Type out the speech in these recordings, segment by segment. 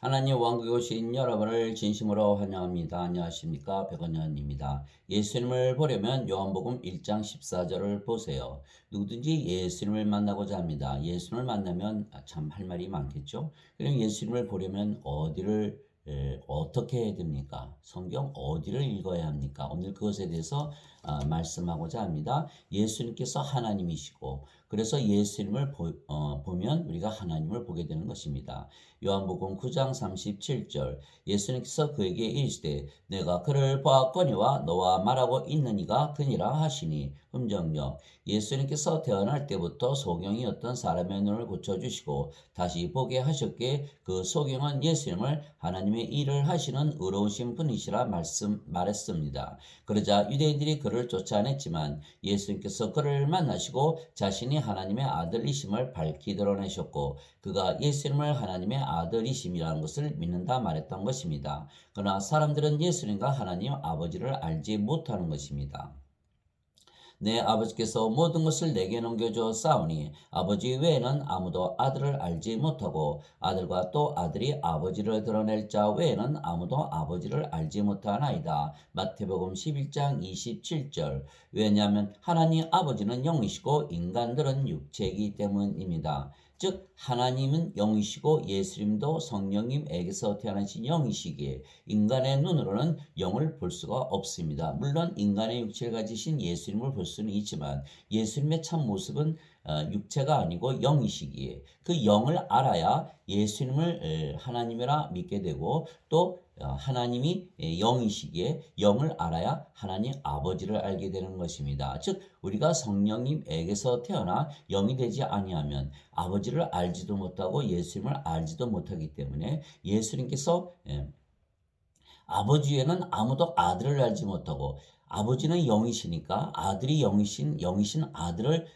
하나님 왕국에 오신 여러분을 진심으로 환영합니다. 안녕하십니까? 백원현입니다. 예수님을 보려면 요한복음 1장 14절을 보세요. 누구든지 예수님을 만나고자 합니다. 예수님을 만나면 참 할 말이 많겠죠? 그럼 예수님을 보려면 어떻게 해야 됩니까? 성경 어디를 읽어야 합니까? 오늘 그것에 대해서 말씀하고자 합니다. 예수님께서 하나님이시고 그래서 예수님을 보면 우리가 하나님을 보게 되는 것입니다. 요한복음 9장 37절 예수님께서 그에게 이르시되 내가 그를 보았거니와 너와 말하고 있느니가 그니라 하시니 음정역 예수님께서 태어날 때부터 소경이 어떤 사람의 눈을 고쳐주시고 다시 보게 하셨기에 그 소경은 예수님을 하나님의 일을 하시는 의로우신 분이시라 말했습니다. 그러자 유대인들이 그를 쫓아냈지만 예수님께서 그를 만나시고 자신이 하나님의 아들이심을 밝히 드러내셨고 그가 예수님을 하나님의 아들이심이라는 것을 믿는다 말했던 것입니다. 그러나 사람들은 예수님과 하나님 아버지를 알지 못하는 것입니다. 내 아버지께서 모든 것을 내게 넘겨주었사오니 아버지 외에는 아무도 아들을 알지 못하고 아들과 또 아들이 아버지를 드러낼 자 외에는 아무도 아버지를 알지 못하나이다. 마태복음 11장 27절 왜냐하면 하나님 아버지는 영이시고 인간들은 육체이기 때문입니다. 즉 하나님은 영이시고 예수님도 성령님에게서 태어나신 영이시기에 인간의 눈으로는 영을 볼 수가 없습니다. 물론 인간의 육체를 가지신 예수님을 볼 수는 있지만 예수님의 참 모습은 육체가 아니고 영이시기에 그 영을 알아야 예수님을 하나님이라 믿게 되고 또 하나님이 영이시기에 영을 알아야 하나님 아버지를 알게 되는 것입니다. 즉 우리가 성령님에게서 태어나 영이 되지 아니하면 아버지를 알지도 못하고 예수님을 알지도 못하기 때문에 예수님께서 아버지 외에는 아무도 아들을 알지 못하고 아버지는 영이시니까 아들이 영이신 아들을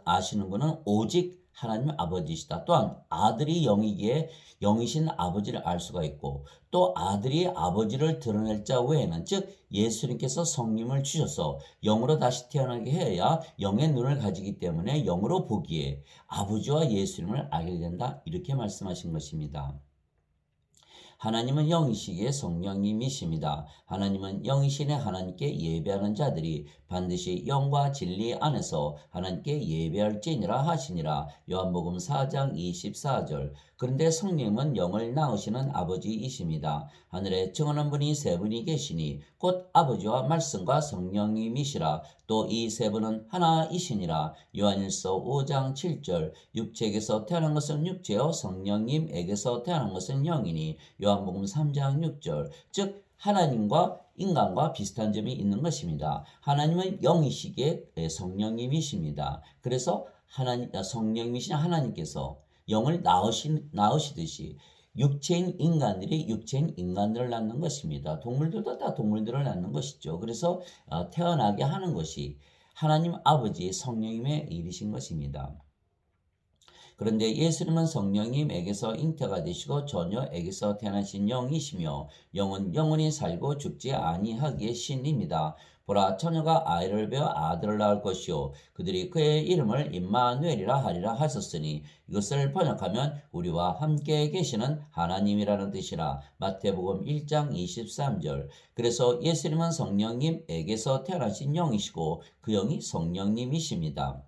아시는 분은 오직 하나님 아버지시다. 또한 아들이 영이기에 영이신 아버지를 알 수가 있고 또 아들이 아버지를 드러낼 자 외에는 즉 예수님께서 성령을 주셔서 영으로 다시 태어나게 해야 영의 눈을 가지기 때문에 영으로 보기에 아버지와 예수님을 알게 된다. 이렇게 말씀하신 것입니다. 하나님은 영이시기에 성령님이십니다. 하나님은 영이신의 하나님께 예배하는 자들이 반드시 영과 진리 안에서 하나님께 예배할지니라 하시니라. 요한복음 4장 24절 그런데 성령은 영을 낳으시는 아버지이십니다. 하늘에 정하는 분이 세 분이 계시니 곧 아버지와 말씀과 성령님이시라. 또 이 세 분은 하나이시니라. 요한일서 5장 7절 육체에게서 태어난 것은 육체요 성령님에게서 태어난 것은 영이니 요한복음 3장 6절 즉 하나님과 인간과 비슷한 점이 있는 것입니다. 하나님은 영이시기에 성령님이십니다. 그래서 성령이신 하나님께서 영을 낳으시듯이 육체인 인간들이 육체인 인간들을 낳는 것입니다. 동물들도 다 동물들을 낳는 것이죠. 그래서 태어나게 하는 것이 하나님 아버지 성령님의 일이신 것입니다. 그런데 예수님은 성령님에게서 잉태가 되시고 처녀에게서 태어나신 영이시며 영은 영원히 살고 죽지 아니하기에 신입니다. 보라 처녀가 아이를 베어 아들을 낳을 것이요 그들이 그의 이름을 임마누엘이라 하리라 하셨으니 이것을 번역하면 우리와 함께 계시는 하나님이라는 뜻이라. 마태복음 1장 23절 그래서 예수님은 성령님에게서 태어나신 영이시고 그 영이 성령님이십니다.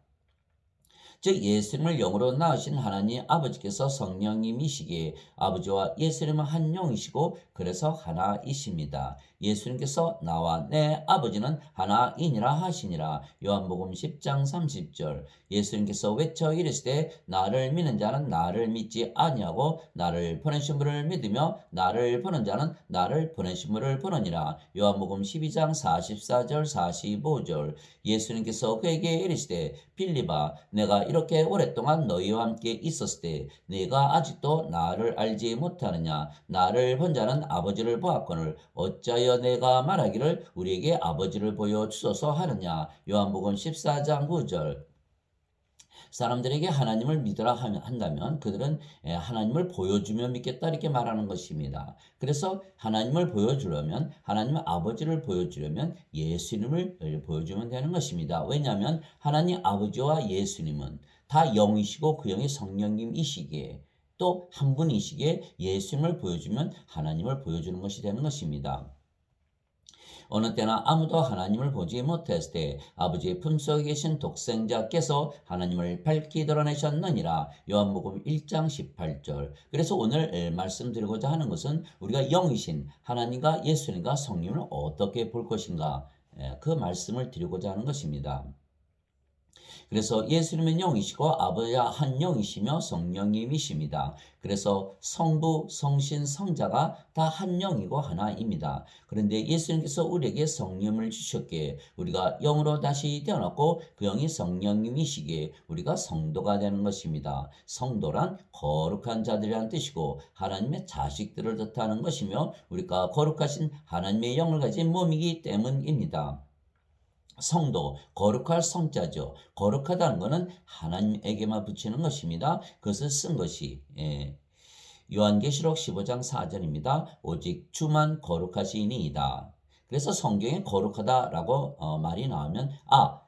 즉 예수님을 영으로 낳으신 하나님 아버지께서 성령님이시기에 아버지와 예수님은 한 영이시고 그래서 하나이십니다. 예수님께서 나와 내 아버지는 하나이니라 하시니라. 요한복음 10장 30절 예수님께서 외쳐 이르시되 나를 믿는 자는 나를 믿지 아니하고 나를 보내신 분을 믿으며 나를 보는 자는 나를 보내신 분을 보느니라. 요한복음 12장 44절 45절 예수님께서 그에게 이르시되 빌립아 내가 이렇게 오랫동안 너희와 함께 있었을 때 네가 아직도 나를 알지 못하느냐 나를 본 자는 아버지를 보았거늘 어찌하여 내가 말하기를 우리에게 아버지를 보여주소서 하느냐. 요한복음 14장 9절 사람들에게 하나님을 믿으라 한다면 그들은 하나님을 보여주며 믿겠다 이렇게 말하는 것입니다. 그래서 하나님을 보여주려면 하나님 아버지를 보여주려면 예수님을 보여주면 되는 것입니다. 왜냐하면 하나님 아버지와 예수님은 다 영이시고 그 영이 성령님이시기에 또 한 분이시기에 예수님을 보여주면 하나님을 보여주는 것이 되는 것입니다. 어느 때나 아무도 하나님을 보지 못했을 때 아버지의 품속에 계신 독생자께서 하나님을 밝히 드러내셨느니라. 요한복음 1장 18절. 그래서 오늘 말씀드리고자 하는 것은 우리가 영이신 하나님과 예수님과 성령을 어떻게 볼 것인가, 그 말씀을 드리고자 하는 것입니다. 그래서 예수님은 영이시고 아버지가 한 영이시며 성령님이십니다. 그래서 성부, 성신, 성자가 다 한 영이고 하나입니다. 그런데 예수님께서 우리에게 성령을 주셨기에 우리가 영으로 다시 태어났고 그 영이 성령님이시기에 우리가 성도가 되는 것입니다. 성도란 거룩한 자들이라는 뜻이고 하나님의 자식들을 뜻하는 것이며 우리가 거룩하신 하나님의 영을 가진 몸이기 때문입니다. 성도, 거룩할 성자죠. 거룩하다는 것은 하나님에게만 붙이는 것입니다. 그것을 쓴 것이 요한계시록 15장 4절입니다. 오직 주만 거룩하시니이다. 그래서 성경에 거룩하다라고 말이 나오면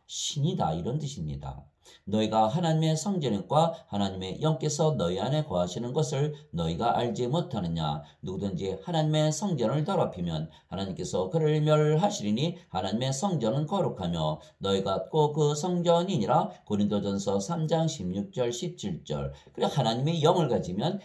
신이다 이런 뜻입니다. 너희가 하나님의 성전과 하나님의 영께서 너희 안에 거하시는 것을 너희가 알지 못하느냐. 누구든지 하나님의 성전을 더럽히면 하나님께서 그를 멸하시리니 하나님의 성전은 거룩하며 너희가 꼭 그 성전이니라. 고린도전서 3장 16절 17절. 그리고 하나님의 영을 가지면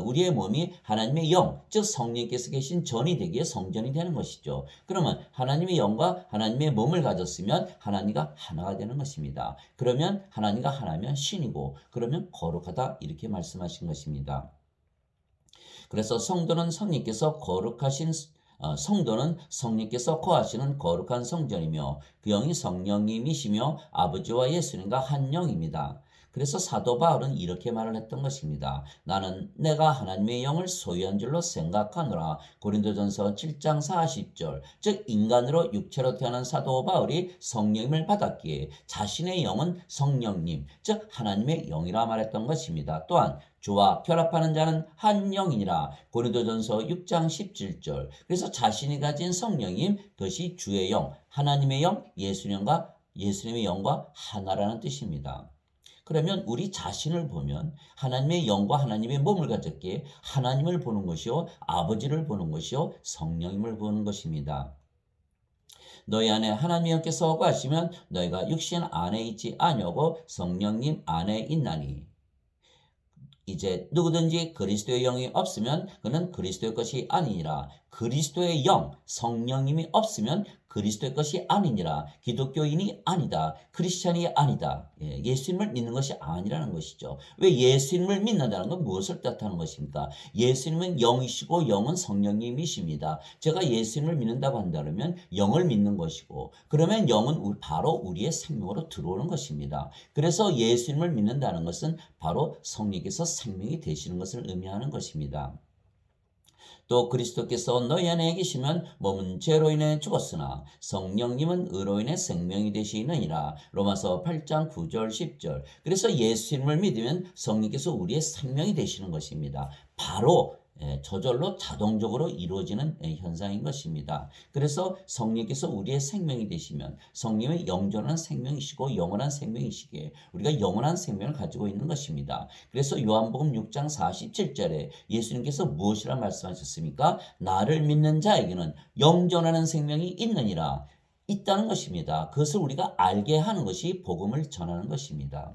우리의 몸이 하나님의 영, 즉 성령께서 계신 전이 되기에 성전이 되는 것이죠. 그러면 하나님의 영과 하나님의 몸을 가졌으면 하나님과 하나가 되는 것입니다. 그러면 하나님과 하나면 신이고 그러면 거룩하다 이렇게 말씀하신 것입니다. 그래서 성도는 성령께서 거하시는 거룩한 성전이며 그 영이 성령님이시며 아버지와 예수님과 한 영입니다. 그래서 사도 바울은 이렇게 말을 했던 것입니다. 나는 내가 하나님의 영을 소유한 줄로 생각하노라. 고린도전서 7장 40절. 즉 인간으로 육체로 태어난 사도 바울이 성령님을 받았기에 자신의 영은 성령님, 즉 하나님의 영이라 말했던 것입니다. 또한 주와 결합하는 자는 한 영이니라. 고린도전서 6장 17절. 그래서 자신이 가진 성령님, 그것이 주의 영, 하나님의 영, 예수님의 영과 하나라는 뜻입니다. 그러면 우리 자신을 보면 하나님의 영과 하나님의 몸을 가졌기에 하나님을 보는 것이요, 아버지를 보는 것이요, 성령님을 보는 것입니다. 너희 안에 하나님의 영께서 거하시면 너희가 육신 안에 있지 아니하고 성령님 안에 있나니. 이제 누구든지 그리스도의 영이 없으면 그는 그리스도의 것이 아니니라. 그리스도의 영, 성령님이 없으면 그리스도의 것이 아니니라. 기독교인이 아니다. 크리스찬이 아니다. 예수님을 믿는 것이 아니라는 것이죠. 왜 예수님을 믿는다는 건 무엇을 뜻하는 것입니까? 예수님은 영이시고 영은 성령님이십니다. 제가 예수님을 믿는다고 한다면 영을 믿는 것이고 그러면 영은 바로 우리의 생명으로 들어오는 것입니다. 그래서 예수님을 믿는다는 것은 바로 성령께서 생명이 되시는 것을 의미하는 것입니다. 또 그리스도께서 너희 안에 계시면 몸은 죄로 인해 죽었으나 성령님은 의로 인해 생명이 되시느니라. 로마서 8장 9절 10절. 그래서 예수님을 믿으면 성령께서 우리의 생명이 되시는 것입니다. 바로 저절로 자동적으로 이루어지는 현상인 것입니다. 그래서 성령께서 우리의 생명이 되시면 성령의 영존한 생명이시고 영원한 생명이시기에 우리가 영원한 생명을 가지고 있는 것입니다. 그래서 요한복음 6장 47절에 예수님께서 무엇이라 말씀하셨습니까? 나를 믿는 자에게는 영존하는 생명이 있느니라. 있다는 것입니다. 그것을 우리가 알게 하는 것이 복음을 전하는 것입니다.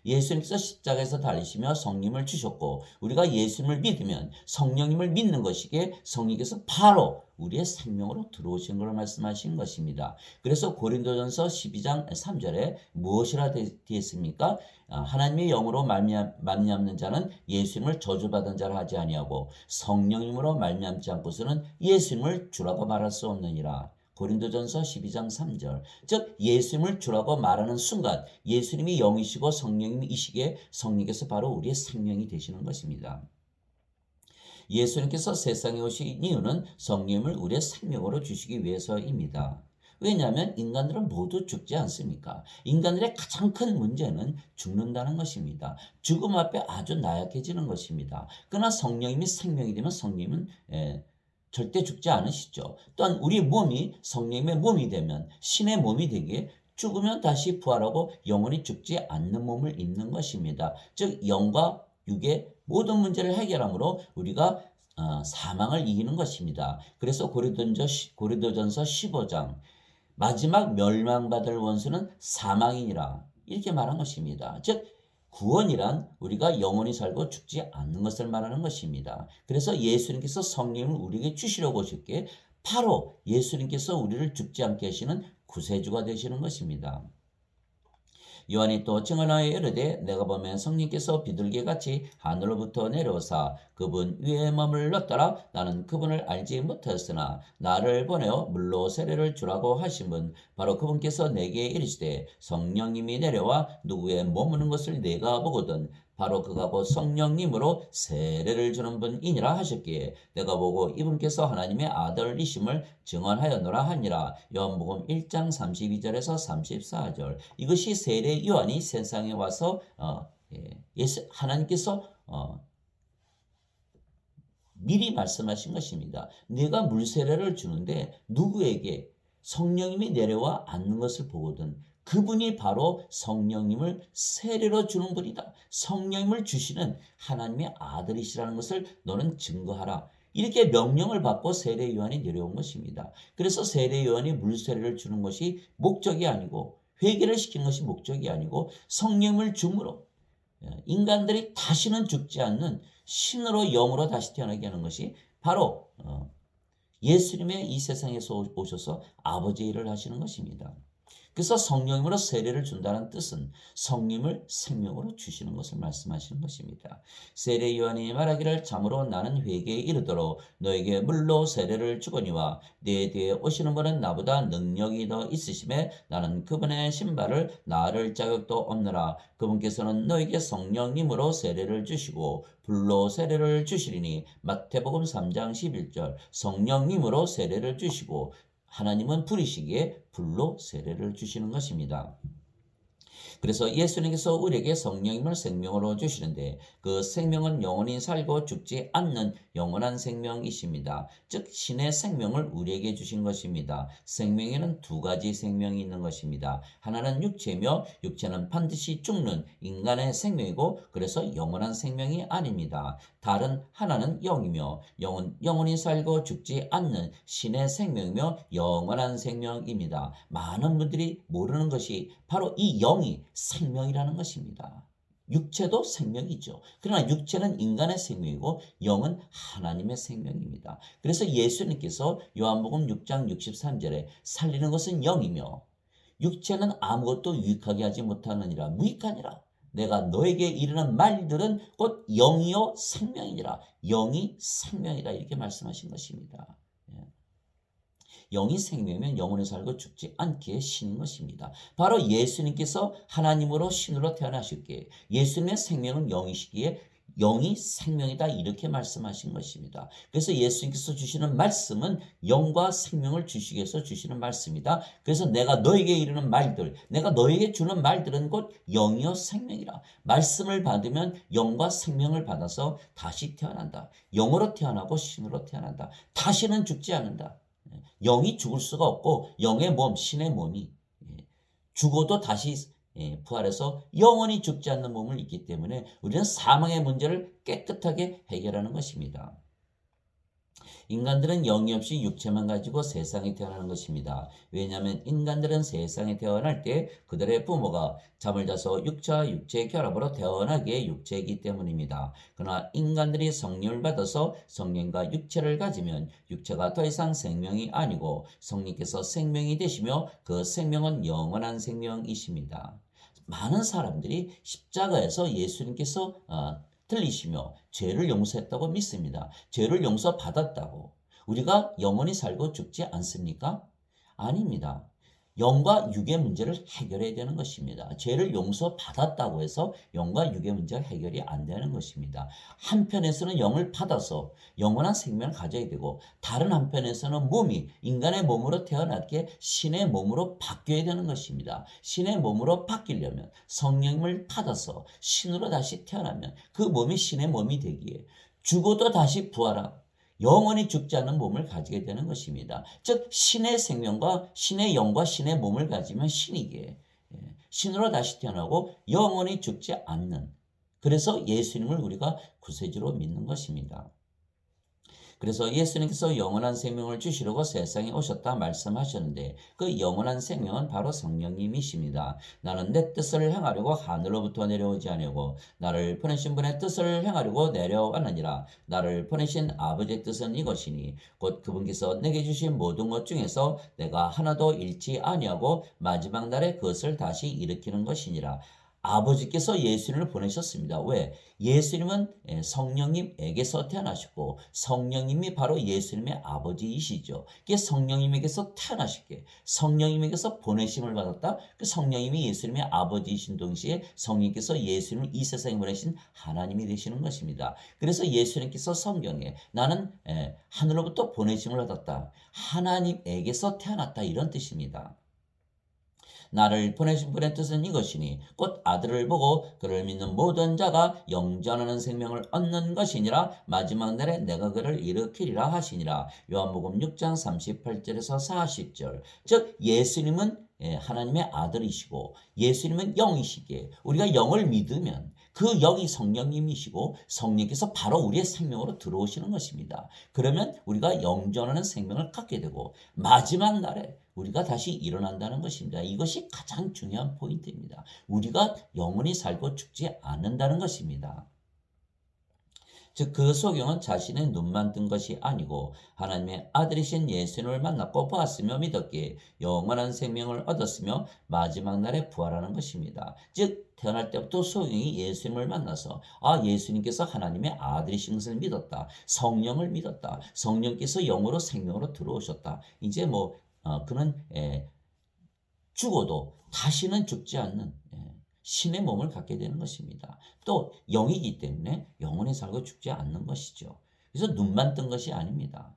예수님께서 십자가에서 달리시며 성령님을 주셨고 우리가 예수님을 믿으면 성령님을 믿는 것이기에 성령께서 바로 우리의 생명으로 들어오신 것을 말씀하신 것입니다. 그래서 고린도전서 12장 3절에 무엇이라 되어 있습니까? 하나님의 영으로 말미암는 자는 예수님을 저주받은 자라 하지 아니하고 성령님으로 말미암지 않고서는 예수님을 주라고 말할 수 없느니라. 고린도전서 12장 3절. 즉 예수님을 주라고 말하는 순간 예수님이 영이시고 성령님이시기에 성령께서 바로 우리의 생명이 되시는 것입니다. 예수님께서 세상에 오신 이유는 성령님을 우리의 생명으로 주시기 위해서입니다. 왜냐하면 인간들은 모두 죽지 않습니까? 인간들의 가장 큰 문제는 죽는다는 것입니다. 죽음 앞에 아주 나약해지는 것입니다. 그러나 성령님이 생명이 되면 성령님은 절대 죽지 않으시죠. 또한 우리 몸이 성령님의 몸이 되면 신의 몸이 되기에 죽으면 다시 부활하고 영원히 죽지 않는 몸을 입는 것입니다. 즉 영과 육의 모든 문제를 해결함으로 우리가 사망을 이기는 것입니다. 그래서 고린도전서 15장 마지막 멸망받을 원수는 사망이니라 이렇게 말한 것입니다. 즉 구원이란 우리가 영원히 살고 죽지 않는 것을 말하는 것입니다. 그래서 예수님께서 성령을 우리에게 주시려고 하셨기에 바로 예수님께서 우리를 죽지 않게 하시는 구세주가 되시는 것입니다. 요한이 또 증언하여 이르되 내가 보면 성령께서 비둘기같이 하늘로부터 내려오사 그분 위에 머물렀더라. 나는 그분을 알지 못하였으나 나를 보내어 물로 세례를 주라고 하신 분 바로 그분께서 내게 이르시되 성령님이 내려와 누구의 머무는 것을 내가 보거든 바로 그가 곧 성령님으로 세례를 주는 분이니라 하셨기에 내가 보고 이분께서 하나님의 아들이심을 증언하였노라 하니라. 요한복음 1장 32절에서 34절. 이것이 세례 요한이 세상에 와서 하나님께서 미리 말씀하신 것입니다. 내가 물세례를 주는데 누구에게 성령님이 내려와 앉는 것을 보거든 그분이 바로 성령님을 세례로 주는 분이다. 성령님을 주시는 하나님의 아들이시라는 것을 너는 증거하라. 이렇게 명령을 받고 세례 요한이 내려온 것입니다. 그래서 세례 요한이 물세례를 주는 것이 목적이 아니고 회개를 시키는 것이 목적이 아니고 성령을 줌으로 인간들이 다시는 죽지 않는 신으로 영으로 다시 태어나게 하는 것이 바로 예수님의 이 세상에서 오셔서 아버지의 일을 하시는 것입니다. 그래서 성령님으로 세례를 준다는 뜻은 성령을 생명으로 주시는 것을 말씀하시는 것입니다. 세례 요한이 말하기를 참으로 나는 회개에 이르도록 너에게 물로 세례를 주거니와 내 뒤에 오시는 분은 나보다 능력이 더 있으심에 나는 그분의 신발을 나를 자격도 없느라. 그분께서는 너에게 성령님으로 세례를 주시고 불로 세례를 주시리니 마태복음 3장 11절. 성령님으로 세례를 주시고 하나님은 불이시기에 불로 세례를 주시는 것입니다. 그래서 예수님께서 우리에게 성령님을 생명으로 주시는데 그 생명은 영원히 살고 죽지 않는 영원한 생명이십니다. 즉 신의 생명을 우리에게 주신 것입니다. 생명에는 두 가지 생명이 있는 것입니다. 하나는 육체며 육체는 반드시 죽는 인간의 생명이고 그래서 영원한 생명이 아닙니다. 다른 하나는 영이며 영은 영원히 살고 죽지 않는 신의 생명이며 영원한 생명입니다. 많은 분들이 모르는 것이 바로 이 영이 생명이라는 것입니다. 육체도 생명이죠. 그러나 육체는 인간의 생명이고 영은 하나님의 생명입니다. 그래서 예수님께서 요한복음 6장 63절에 살리는 것은 영이며 육체는 아무것도 유익하게 하지 못하느니라. 무익하니라. 내가 너에게 이르는 말들은 곧 영이요 생명이니라. 영이 생명이라 이렇게 말씀하신 것입니다. 영이 생명이면 영원히 살고 죽지 않기에 신인 것입니다. 바로 예수님께서 하나님으로 신으로 태어나셨기에 예수님의 생명은 영이시기에 영이 생명이다 이렇게 말씀하신 것입니다. 그래서 예수님께서 주시는 말씀은 영과 생명을 주시기 위해서 주시는 말씀이다. 그래서 내가 너에게 이르는 말들, 내가 너에게 주는 말들은 곧 영이요 생명이라. 말씀을 받으면 영과 생명을 받아서 다시 태어난다. 영으로 태어나고 신으로 태어난다. 다시는 죽지 않는다. 영이 죽을 수가 없고 영의 몸, 신의 몸이 죽어도 다시 부활해서 영원히 죽지 않는 몸을 입기 때문에 우리는 사망의 문제를 깨끗하게 해결하는 것입니다. 인간들은 영이 없이 육체만 가지고 세상에 태어나는 것입니다. 왜냐하면 인간들은 세상에 태어날 때 그들의 부모가 잠을 자서 육체와 육체의 결합으로 태어나기에 육체이기 때문입니다. 그러나 인간들이 성령을 받아서 성령과 육체를 가지면 육체가 더 이상 생명이 아니고 성령께서 생명이 되시며 그 생명은 영원한 생명이십니다. 많은 사람들이 십자가에서 예수님께서 들리시며 죄를 용서했다고 믿습니다. 죄를 용서받았다고. 우리가 영원히 살고 죽지 않습니까? 아닙니다. 영과 육의 문제를 해결해야 되는 것입니다. 죄를 용서받았다고 해서 영과 육의 문제가 해결이 안 되는 것입니다. 한편에서는 영을 받아서 영원한 생명을 가져야 되고 다른 한편에서는 몸이 인간의 몸으로 태어났기에 신의 몸으로 바뀌어야 되는 것입니다. 신의 몸으로 바뀌려면 성령을 받아서 신으로 다시 태어나면 그 몸이 신의 몸이 되기에 죽어도 다시 부활하고 영원히 죽지 않는 몸을 가지게 되는 것입니다. 즉 신의 생명과 신의 영과 신의 몸을 가지면 신이기에 신으로 다시 태어나고 영원히 죽지 않는 그래서 예수님을 우리가 구세주로 믿는 것입니다. 그래서 예수님께서 영원한 생명을 주시려고 세상에 오셨다 말씀하셨는데 그 영원한 생명은 바로 성령님이십니다. 나는 내 뜻을 행하려고 하늘로부터 내려오지 아니하고 나를 보내신 분의 뜻을 행하려고 내려왔느니라. 나를 보내신 아버지의 뜻은 이것이니 곧 그분께서 내게 주신 모든 것 중에서 내가 하나도 잃지 아니하고 마지막 날에 그것을 다시 일으키는 것이니라. 아버지께서 예수님을 보내셨습니다. 왜? 예수님은 성령님에게서 태어나셨고 성령님이 바로 예수님의 아버지이시죠. 그게 성령님에게서 태어나셨기에 성령님에게서 보내심을 받았다. 그 성령님이 예수님의 아버지이신 동시에 성령님께서 예수님을 이 세상에 보내신 하나님이 되시는 것입니다. 그래서 예수님께서 성경에 나는 하늘로부터 보내심을 받았다. 하나님에게서 태어났다 이런 뜻입니다. 나를 보내신 분의 뜻은 이것이니 곧 아들을 보고 그를 믿는 모든 자가 영전하는 생명을 얻는 것이니라. 마지막 날에 내가 그를 일으키리라 하시니라. 요한복음 6장 38절에서 40절. 즉 예수님은 하나님의 아들이시고 예수님은 영이시기에 우리가 영을 믿으면 그 영이 성령님이시고 성령께서 바로 우리의 생명으로 들어오시는 것입니다. 그러면 우리가 영전하는 생명을 갖게 되고 마지막 날에 우리가 다시 일어난다는 것입니다. 이것이 가장 중요한 포인트입니다. 우리가 영원히 살고 죽지 않는다는 것입니다. 즉 그 소경은 자신의 눈만 뜬 것이 아니고 하나님의 아들이신 예수님을 만났고 보았으며 믿었기에 영원한 생명을 얻었으며 마지막 날에 부활하는 것입니다. 즉 태어날 때부터 소경이 예수님을 만나서 예수님께서 하나님의 아들이신 것을 믿었다. 성령을 믿었다. 성령께서 영으로 생명으로 들어오셨다. 이제 그는 죽어도 다시는 죽지 않는 신의 몸을 갖게 되는 것입니다. 또 영이기 때문에 영원히 살고 죽지 않는 것이죠. 그래서 눈만 뜬 것이 아닙니다.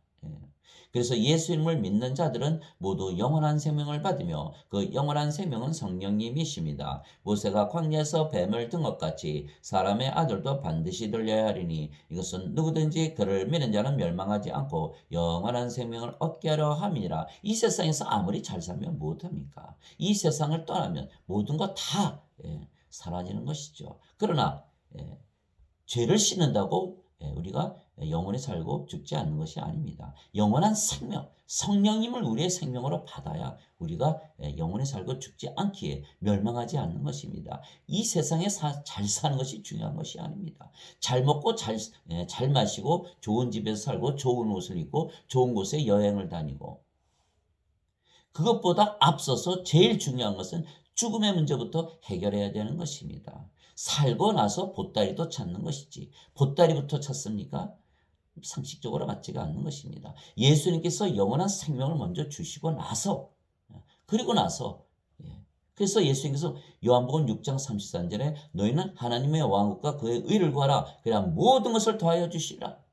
그래서 예수님을 믿는 자들은 모두 영원한 생명을 받으며 그 영원한 생명은 성령님이십니다. 모세가 광야에서 뱀을 든 것 같이 사람의 아들도 반드시 들려야 하리니 이것은 누구든지 그를 믿는 자는 멸망하지 않고 영원한 생명을 얻게 하려 함이니라. 이 세상에서 아무리 잘 살면 무엇합니까? 이 세상을 떠나면 모든 것 다 사라지는 것이죠. 그러나 죄를 씻는다고 우리가 영원히 살고 죽지 않는 것이 아닙니다. 영원한 생명, 성령님을 우리의 생명으로 받아야 우리가 영원히 살고 죽지 않기에 멸망하지 않는 것입니다. 이 세상에 잘 사는 것이 중요한 것이 아닙니다. 잘 먹고 잘 마시고 좋은 집에서 살고 좋은 옷을 입고 좋은 곳에 여행을 다니고 그것보다 앞서서 제일 중요한 것은 죽음의 문제부터 해결해야 되는 것입니다. 살고 나서 보따리도 찾는 것이지 보따리부터 찾습니까? 상식적으로 맞지가 않는 것입니다. 예수님께서 영원한 생명을 먼저 주시고 나서 그리고 나서 그래서 예수님께서 요한복음 6장 33절에 너희는 하나님의 왕국과 그의 의를 구하라. 그래야 모든 것을 더하여 주시라.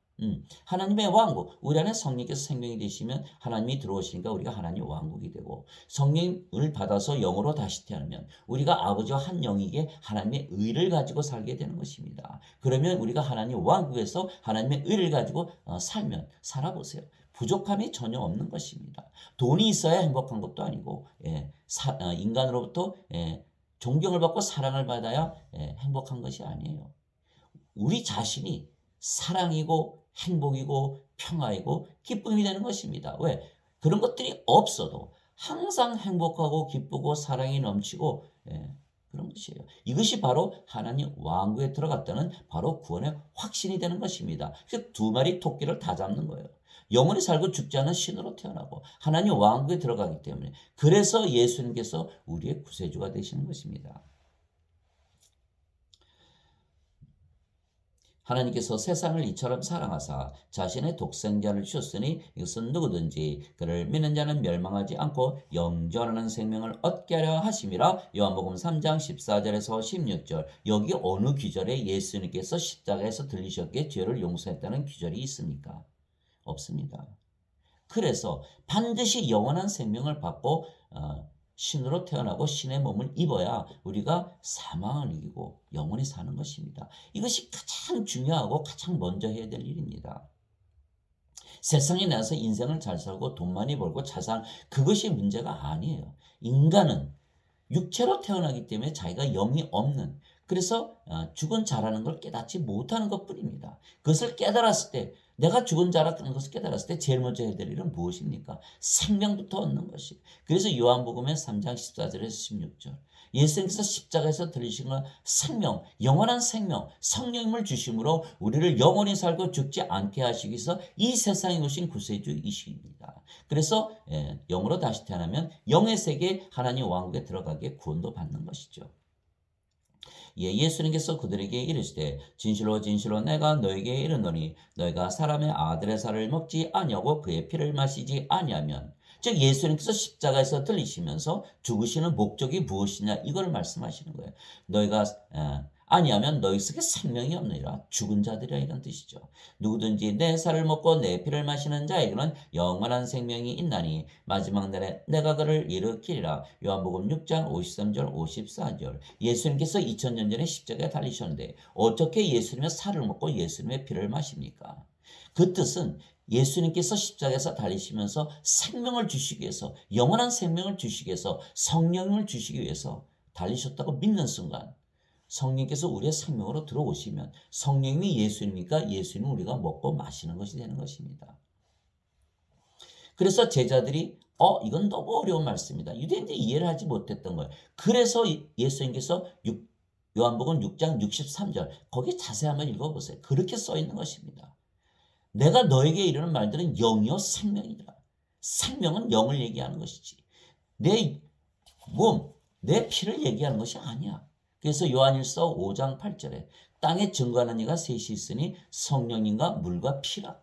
하나님의 왕국, 우리 안에 성령께서 생명이 되시면 하나님이 들어오시니까 우리가 하나님 왕국이 되고 성령을 받아서 영으로 다시 태어나면 우리가 아버지와 한 영이기에 하나님의 의를 가지고 살게 되는 것입니다. 그러면 우리가 하나님 왕국에서 하나님의 의를 가지고 살아보세요. 부족함이 전혀 없는 것입니다. 돈이 있어야 행복한 것도 아니고 인간으로부터 존경을 받고 사랑을 받아야 행복한 것이 아니에요. 우리 자신이 사랑이고 행복이고 평화이고 기쁨이 되는 것입니다. 왜? 그런 것들이 없어도 항상 행복하고 기쁘고 사랑이 넘치고 그런 것이에요. 이것이 바로 하나님 왕국에 들어갔다는 바로 구원의 확신이 되는 것입니다. 그래서 두 마리 토끼를 다 잡는 거예요. 영원히 살고 죽지 않은 신으로 태어나고 하나님 왕국에 들어가기 때문에 그래서 예수님께서 우리의 구세주가 되시는 것입니다. 하나님께서 세상을 이처럼 사랑하사 자신의 독생자를 주셨으니 이것은 누구든지 그를 믿는 자는 멸망하지 않고 영전하는 생명을 얻게 하려 하심이라. 요한복음 3장 14절에서 16절. 여기 어느 규절에 예수님께서 십자가에서 들리셨기에 죄를 용서했다는 규절이 있습니까? 없습니다. 그래서 반드시 영원한 생명을 받고 신으로 태어나고 신의 몸을 입어야 우리가 사망을 이기고 영원히 사는 것입니다. 이것이 가장 중요하고 가장 먼저 해야 될 일입니다. 세상에 나와서 인생을 잘 살고 돈 많이 벌고 잘 사는 그것이 문제가 아니에요. 인간은 육체로 태어나기 때문에 자기가 영이 없는 그래서 죽은 자라는 걸 깨닫지 못하는 것뿐입니다. 그것을 깨달았을 때 내가 죽은 자라는 것을 깨달았을 때 제일 먼저 해야 될 일은 무엇입니까? 생명부터 얻는 것이. 그래서 요한복음의 3장 14절에서 16절 예수님께서 십자가에서 들리신 건 생명, 영원한 생명, 성령님을 주심으로 우리를 영원히 살고 죽지 않게 하시기 위해서 이 세상에 오신 구세주이십니다. 그래서 영으로 다시 태어나면 영의 세계 하나님 왕국에 들어가게 구원도 받는 것이죠. 예수님께서 그들에게 이르시되 진실로 진실로 내가 너에게 이르노니 너희가 사람의 아들의 살을 먹지 아니하고 그의 피를 마시지 아니하면, 즉 예수님께서 십자가에서 들리시면서 죽으시는 목적이 무엇이냐 이걸 말씀하시는 거예요. 너희가 아니하면 너희 속에 생명이 없느니라. 죽은 자들이라 이런 뜻이죠. 누구든지 내 살을 먹고 내 피를 마시는 자에게는 영원한 생명이 있나니 마지막 날에 내가 그를 일으키리라. 요한복음 6장 53절 54절. 예수님께서 2000년 전에 십자가에 달리셨는데 어떻게 예수님의 살을 먹고 예수님의 피를 마십니까? 그 뜻은 예수님께서 십자가에서 달리시면서 생명을 주시기 위해서, 영원한 생명을 주시기 위해서, 성령을 주시기 위해서 달리셨다고 믿는 순간 성령께서 우리의 생명으로 들어오시면 성령님이 예수님이니까 예수님은 우리가 먹고 마시는 것이 되는 것입니다. 그래서 제자들이 이건 너무 어려운 말씀이다. 유대인들이 이해를 하지 못했던 거예요. 그래서 예수님께서 요한복음 6장 63절 거기 자세히 한번 읽어보세요. 그렇게 써 있는 것입니다. 내가 너에게 이르는 말들은 영이요 생명이니라. 생명은 영을 얘기하는 것이지 내 몸, 내 피를 얘기하는 것이 아니야. 그래서 요한일서 5장 8절에 땅에 증거하는 이가 셋이 있으니 성령님과 물과 피라.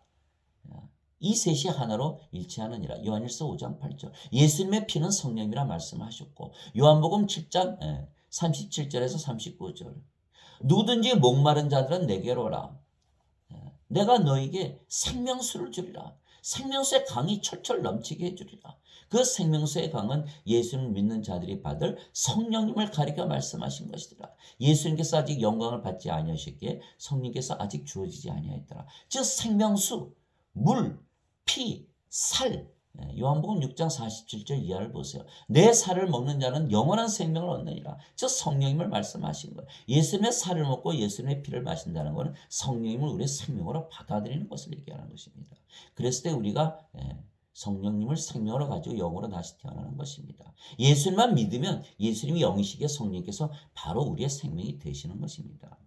이 셋이 하나로 일치하느니라. 요한일서 5장 8절. 예수님의 피는 성령이라 말씀하셨고 요한복음 7장 37절에서 39절. 누구든지 목마른 자들은 내게로 오라. 내가 너에게 생명수를 주리라. 생명수의 강이 철철 넘치게 해주리라. 그 생명수의 강은 예수님을 믿는 자들이 받을 성령님을 가리켜 말씀하신 것이더라. 예수님께서 아직 영광을 받지 아니하셨기에 성령께서 아직 주어지지 아니하였더라. 즉 생명수, 물, 피, 살. 요한복음 6장 47절 이하를 보세요. 내 살을 먹는 자는 영원한 생명을 얻느니라. 즉 성령님을 말씀하신 거예요. 예수님의 살을 먹고 예수님의 피를 마신다는 것은 성령님을 우리의 생명으로 받아들이는 것을 얘기하는 것입니다. 그랬을 때 우리가 성령님을 생명으로 가지고 영으로 다시 태어나는 것입니다. 예수님만 믿으면 예수님이 영이시기에 성령께서 바로 우리의 생명이 되시는 것입니다.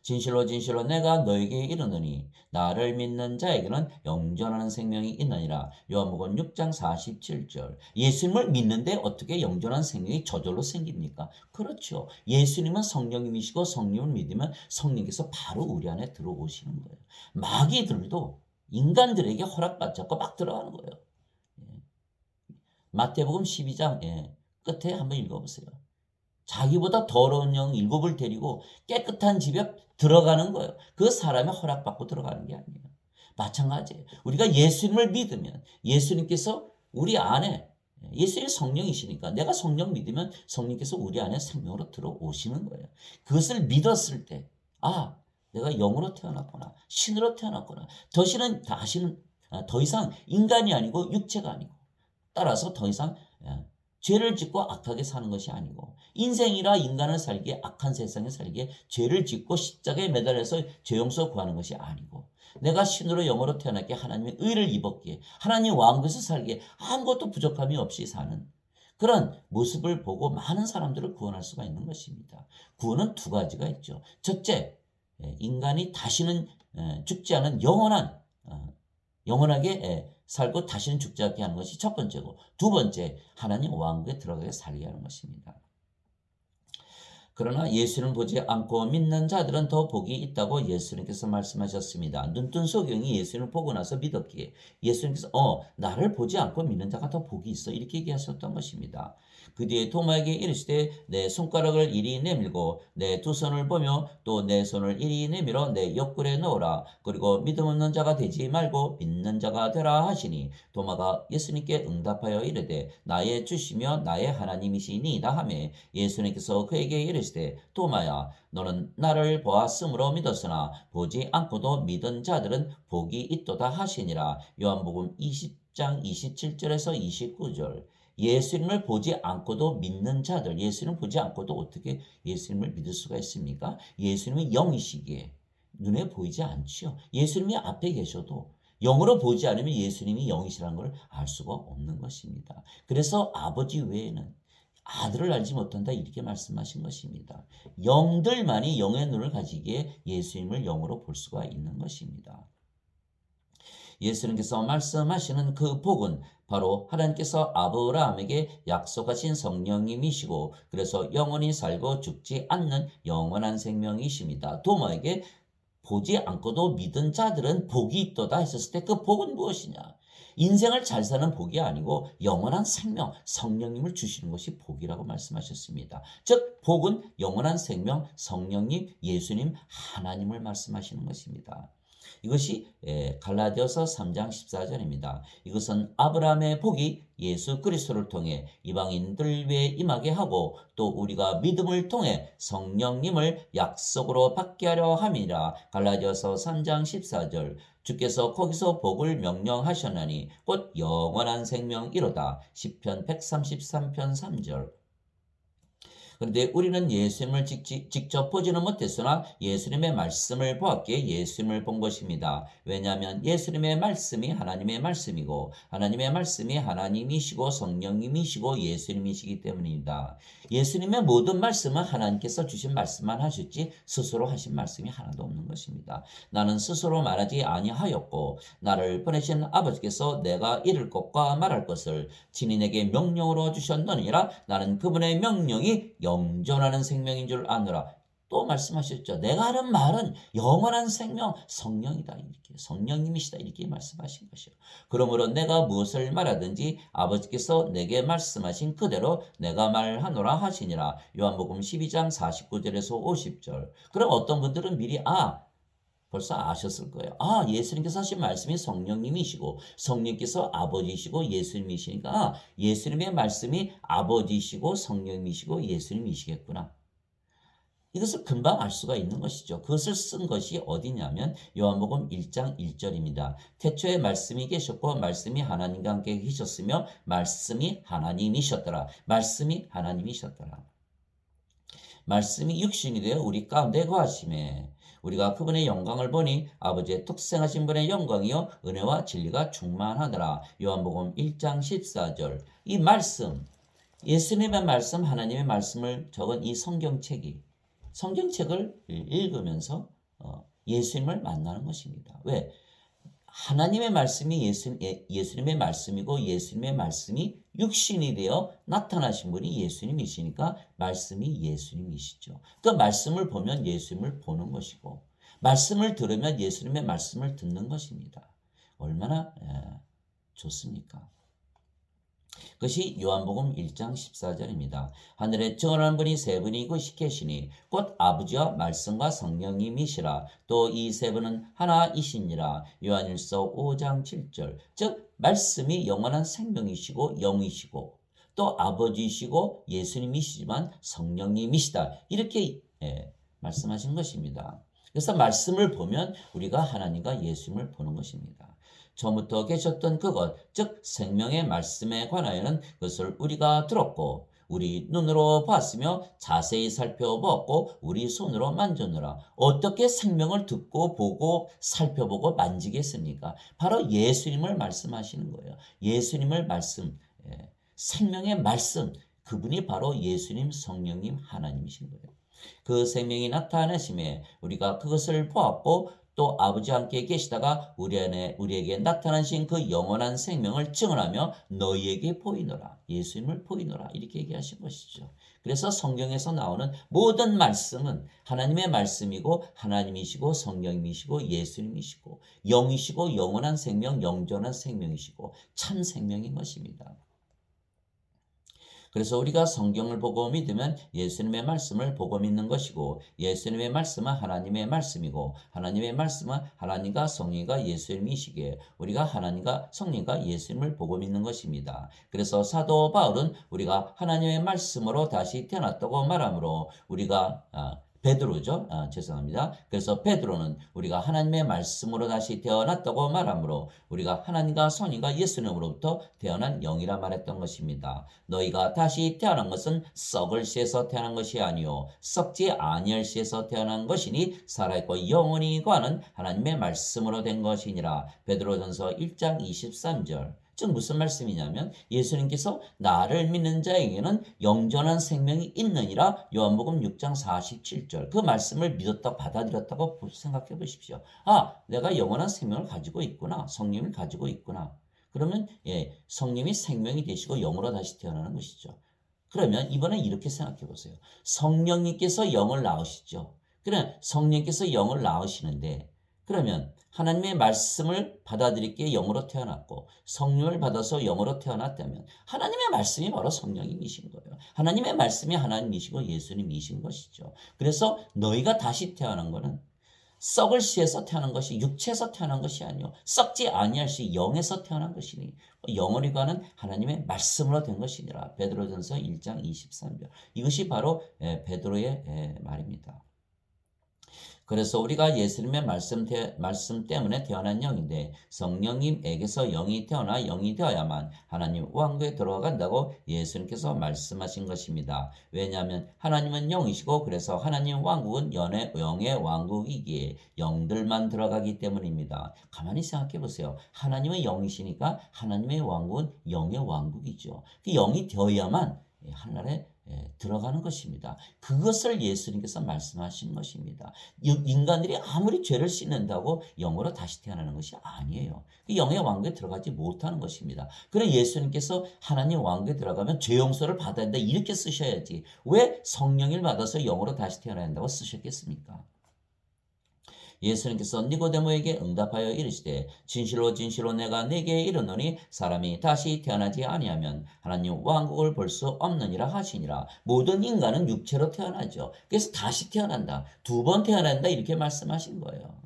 진실로 진실로 내가 너에게 이르노니 나를 믿는 자에게는 영존하는 생명이 있느니라. 요한복음 6장 47절. 예수님을 믿는데 어떻게 영존한 생명이 저절로 생깁니까? 그렇죠. 예수님은 성령님이시고 성령을 믿으면 성령께서 바로 우리 안에 들어오시는 거예요. 마귀들도 인간들에게 허락받지 않고 막 들어가는 거예요. 마태복음 12장 끝에 한번 읽어보세요. 자기보다 더러운 영 7을 데리고 깨끗한 집에 들어가는 거예요. 그 사람의 허락받고 들어가는 게 아니에요. 마찬가지예요. 우리가 예수님을 믿으면 예수님께서 우리 안에, 예수님이 성령이시니까 내가 성령 믿으면 성령께서 우리 안에 생명으로 들어오시는 거예요. 그것을 믿었을 때 내가 영으로 태어났구나, 신으로 태어났구나. 다시는 더 이상 인간이 아니고 육체가 아니고, 따라서 더 이상 죄를 짓고 악하게 사는 것이 아니고, 인생이라 인간을 살기에, 악한 세상에 살기에 죄를 짓고 십자가에 매달려서 죄 용서 구하는 것이 아니고, 내가 신으로 영으로 태어났기에 하나님의 의를 입었기에 하나님 왕국에서 살기에 아무것도 부족함이 없이 사는 그런 모습을 보고 많은 사람들을 구원할 수가 있는 것입니다. 구원은 두 가지가 있죠. 첫째, 인간이 다시는 죽지 않은 영원하게 살고 다시는 죽지 않게 하는 것이 첫 번째고, 두 번째, 하나님 왕국에 들어가게 살게 하는 것입니다. 그러나 예수를 보지 않고 믿는 자들은 더 복이 있다고 예수님께서 말씀하셨습니다. 눈뜬 소경이 예수님을 보고 나서 믿었기에 예수님께서 나를 보지 않고 믿는 자가 더 복이 있어, 이렇게 얘기하셨던 것입니다. 그 뒤에 도마에게 이르시되 내 손가락을 이리 내밀고 내 두 손을 보며 또 내 손을 이리 내밀어 내 옆구리에 넣으라. 그리고 믿음 없는 자가 되지 말고 믿는 자가 되라 하시니, 도마가 예수님께 응답하여 이르되 나의 주시며 나의 하나님이시니이다 하매, 예수님께서 그에게 이르시되 도마야, 너는 나를 보았으므로 믿었으나 보지 않고도 믿은 자들은 복이 있도다 하시니라. 요한복음 20장 27절에서 29절. 예수님을 보지 않고도 믿는 자들, 예수님을 보지 않고도 어떻게 예수님을 믿을 수가 있습니까? 예수님이 영이시기에 눈에 보이지 않지요. 예수님이 앞에 계셔도 영으로 보지 않으면 예수님이 영이시라는 걸 알 수가 없는 것입니다. 그래서 아버지 외에는 아들을 알지 못한다 이렇게 말씀하신 것입니다. 영들만이 영의 눈을 가지기에 예수님을 영으로 볼 수가 있는 것입니다. 예수님께서 말씀하시는 그 복은 바로 하나님께서 아브라함에게 약속하신 성령님이시고 그래서 영원히 살고 죽지 않는 영원한 생명이십니다. 도마에게 보지 않고도 믿은 자들은 복이 있도다 했었을 때 그 복은 무엇이냐? 인생을 잘 사는 복이 아니고 영원한 생명, 성령님을 주시는 것이 복이라고 말씀하셨습니다. 즉 복은 영원한 생명, 성령님, 예수님, 하나님을 말씀하시는 것입니다. 이것이 갈라디아서 3장 14절입니다. 이것은 아브라함의 복이 예수 그리스도를 통해 이방인들 위에 임하게 하고 또 우리가 믿음을 통해 성령님을 약속으로 받게 하려 함이라. 갈라디아서 3장 14절. 주께서 거기서 복을 명령하셨나니 곧 영원한 생명이로다. 시편 133편 3절. 그런데 우리는 예수님을 직접 보지는 못했으나 예수님의 말씀을 보았기에 예수님을 본 것입니다. 왜냐하면 예수님의 말씀이 하나님의 말씀이고 하나님의 말씀이 하나님이시고 성령님이시고 예수님이시기 때문입니다. 예수님의 모든 말씀은 하나님께서 주신 말씀만 하셨지 스스로 하신 말씀이 하나도 없는 것입니다. 나는 스스로 말하지 아니하였고 나를 보내신 아버지께서 내가 이를 것과 말할 것을 친인에게 명령으로 주셨느니라. 나는 그분의 명령이 영존하는 생명인 줄 아노라. 또 말씀하셨죠. 내가 하는 말은 영원한 생명, 성령이다. 이렇게 성령님이시다. 이렇게 말씀하신 것이요. 그러므로 내가 무엇을 말하든지 아버지께서 내게 말씀하신 그대로 내가 말하노라 하시니라. 요한복음 12장 49절에서 50절. 그럼 어떤 분들은 미리 벌써 아셨을 거예요. 예수님께서 하신 말씀이 성령님이시고 성령께서 아버지시고 예수님이시니까 예수님의 말씀이 아버지시고 성령님이시고 예수님이시겠구나. 이것을 금방 알 수가 있는 것이죠. 그것을 쓴 것이 어디냐면 요한복음 1장 1절입니다. 태초에 말씀이 계셨고 말씀이 하나님과 함께 계셨으며 말씀이 하나님이셨더라. 말씀이 하나님이셨더라. 말씀이 육신이 되어 우리 가운데 거하심에 우리가 그분의 영광을 보니 아버지의 특생하신 분의 영광이요 은혜와 진리가 충만하더라. 요한복음 1장 14절. 이 말씀, 예수님의 말씀, 하나님의 말씀을 적은 이 성경책을 읽으면서 예수님을 만나는 것입니다. 왜? 하나님의 말씀이 예수님의 말씀이고 예수님의 말씀이 육신이 되어 나타나신 분이 예수님이시니까 말씀이 예수님이시죠. 그 말씀을 보면 예수님을 보는 것이고 말씀을 들으면 예수님의 말씀을 듣는 것입니다. 얼마나 좋습니까? 그것이 요한복음 1장 14절입니다. 하늘에 정언하는 분이 세 분이 계시니 곧 아버지와 말씀과 성령님이시라. 또 이 세 분은 하나이시니라. 요한일서 5장 7절. 즉 말씀이 영원한 생명이시고 영이시고 또 아버지이시고 예수님이시지만 성령님이시다. 이렇게 말씀하신 것입니다. 그래서 말씀을 보면 우리가 하나님과 예수님을 보는 것입니다. 처음부터 계셨던 그것, 즉 생명의 말씀에 관하여는 그것을 우리가 들었고 우리 눈으로 봤으며 자세히 살펴보았고 우리 손으로 만졌노라. 어떻게 생명을 듣고 보고 살펴보고 만지겠습니까? 바로 예수님을 말씀하시는 거예요. 예수님을 생명의 말씀, 그분이 바로 예수님, 성령님, 하나님이신 거예요. 그 생명이 나타나심에 우리가 그것을 보았고 또 아버지와 함께 계시다가 우리에게 나타나신 그 영원한 생명을 증언하며 너희에게 보이노라. 예수님을 보이노라. 이렇게 얘기하신 것이죠. 그래서 성경에서 나오는 모든 말씀은 하나님의 말씀이고 하나님이시고 성령님이시고 예수님이시고 영이시고 영원한 생명, 영존한 생명이시고 참 생명인 것입니다. 그래서 우리가 성경을 보고 믿으면 예수님의 말씀을 보고 믿는 것이고 예수님의 말씀은 하나님의 말씀이고 하나님의 말씀은 하나님과 성령과 예수님이시기에 우리가 하나님과 성령과 예수님을 보고 믿는 것입니다. 그래서 사도 바울은 우리가 하나님의 말씀으로 다시 태어났다고 말하므로 우리가 베드로죠. 죄송합니다. 그래서 베드로는 우리가 하나님의 말씀으로 다시 태어났다고 말하므로 우리가 하나님과 성령과 예수님으로부터 태어난 영이라 말했던 것입니다. 너희가 다시 태어난 것은 썩을 씨에서 태어난 것이 아니요 썩지 아니할 씨에서 태어난 것이니 살아있고 영원히 거하는 하나님의 말씀으로 된 것이니라. 베드로전서 1장 23절. 즉 무슨 말씀이냐면 예수님께서 나를 믿는 자에게는 영전한 생명이 있느니라. 요한복음 6장 47절. 그 말씀을 믿었다 받아들였다고 생각해 보십시오. 내가 영원한 생명을 가지고 있구나. 성령을 가지고 있구나. 그러면 성령이 생명이 되시고 영으로 다시 태어나는 것이죠. 그러면 이번에 이렇게 생각해 보세요. 성령님께서 영을 낳으시죠. 그래 성령께서 영을 낳으시는데 그러면 하나님의 말씀을 받아들이기에 영으로 태어났고 성령을 받아서 영으로 태어났다면 하나님의 말씀이 바로 성령님이신 거예요. 하나님의 말씀이 하나님이시고 예수님이신 것이죠. 그래서 너희가 다시 태어난 것은 썩을 씨에서 태어난 것이 육체에서 태어난 것이 아니요 썩지 아니할 씨 영에서 태어난 것이니 영원히 가는 하나님의 말씀으로 된 것이니라. 베드로전서 1장 23절. 이것이 바로 베드로의 말입니다. 그래서 우리가 예수님의 말씀 때문에 태어난 영인데 성령님에게서 영이 태어나 영이 되어야만 하나님 왕국에 들어간다고 예수님께서 말씀하신 것입니다. 왜냐하면 하나님은 영이시고 그래서 하나님 왕국은 영의 왕국이기에 영들만 들어가기 때문입니다. 가만히 생각해 보세요. 하나님은 영이시니까 하나님의 왕국은 영의 왕국이죠. 그 영이 되어야만 하늘에 들어가는 것입니다. 그것을 예수님께서 말씀하신 것입니다. 인간들이 아무리 죄를 씻는다고 영으로 다시 태어나는 것이 아니에요. 영의 왕국에 들어가지 못하는 것입니다. 그래 예수님께서 하나님 왕국에 들어가면 죄 용서를 받아야 된다 이렇게 쓰셔야지 왜 성령을 받아서 영으로 다시 태어나야 한다고 쓰셨겠습니까? 예수님께서 니고데모에게 응답하여 이르시되 진실로 진실로 내가 네게 이르노니 사람이 다시 태어나지 아니하면 하나님 왕국을 볼 수 없느니라 하시니라. 모든 인간은 육체로 태어나죠. 그래서 다시 태어난다. 2번 태어난다 이렇게 말씀하신 거예요.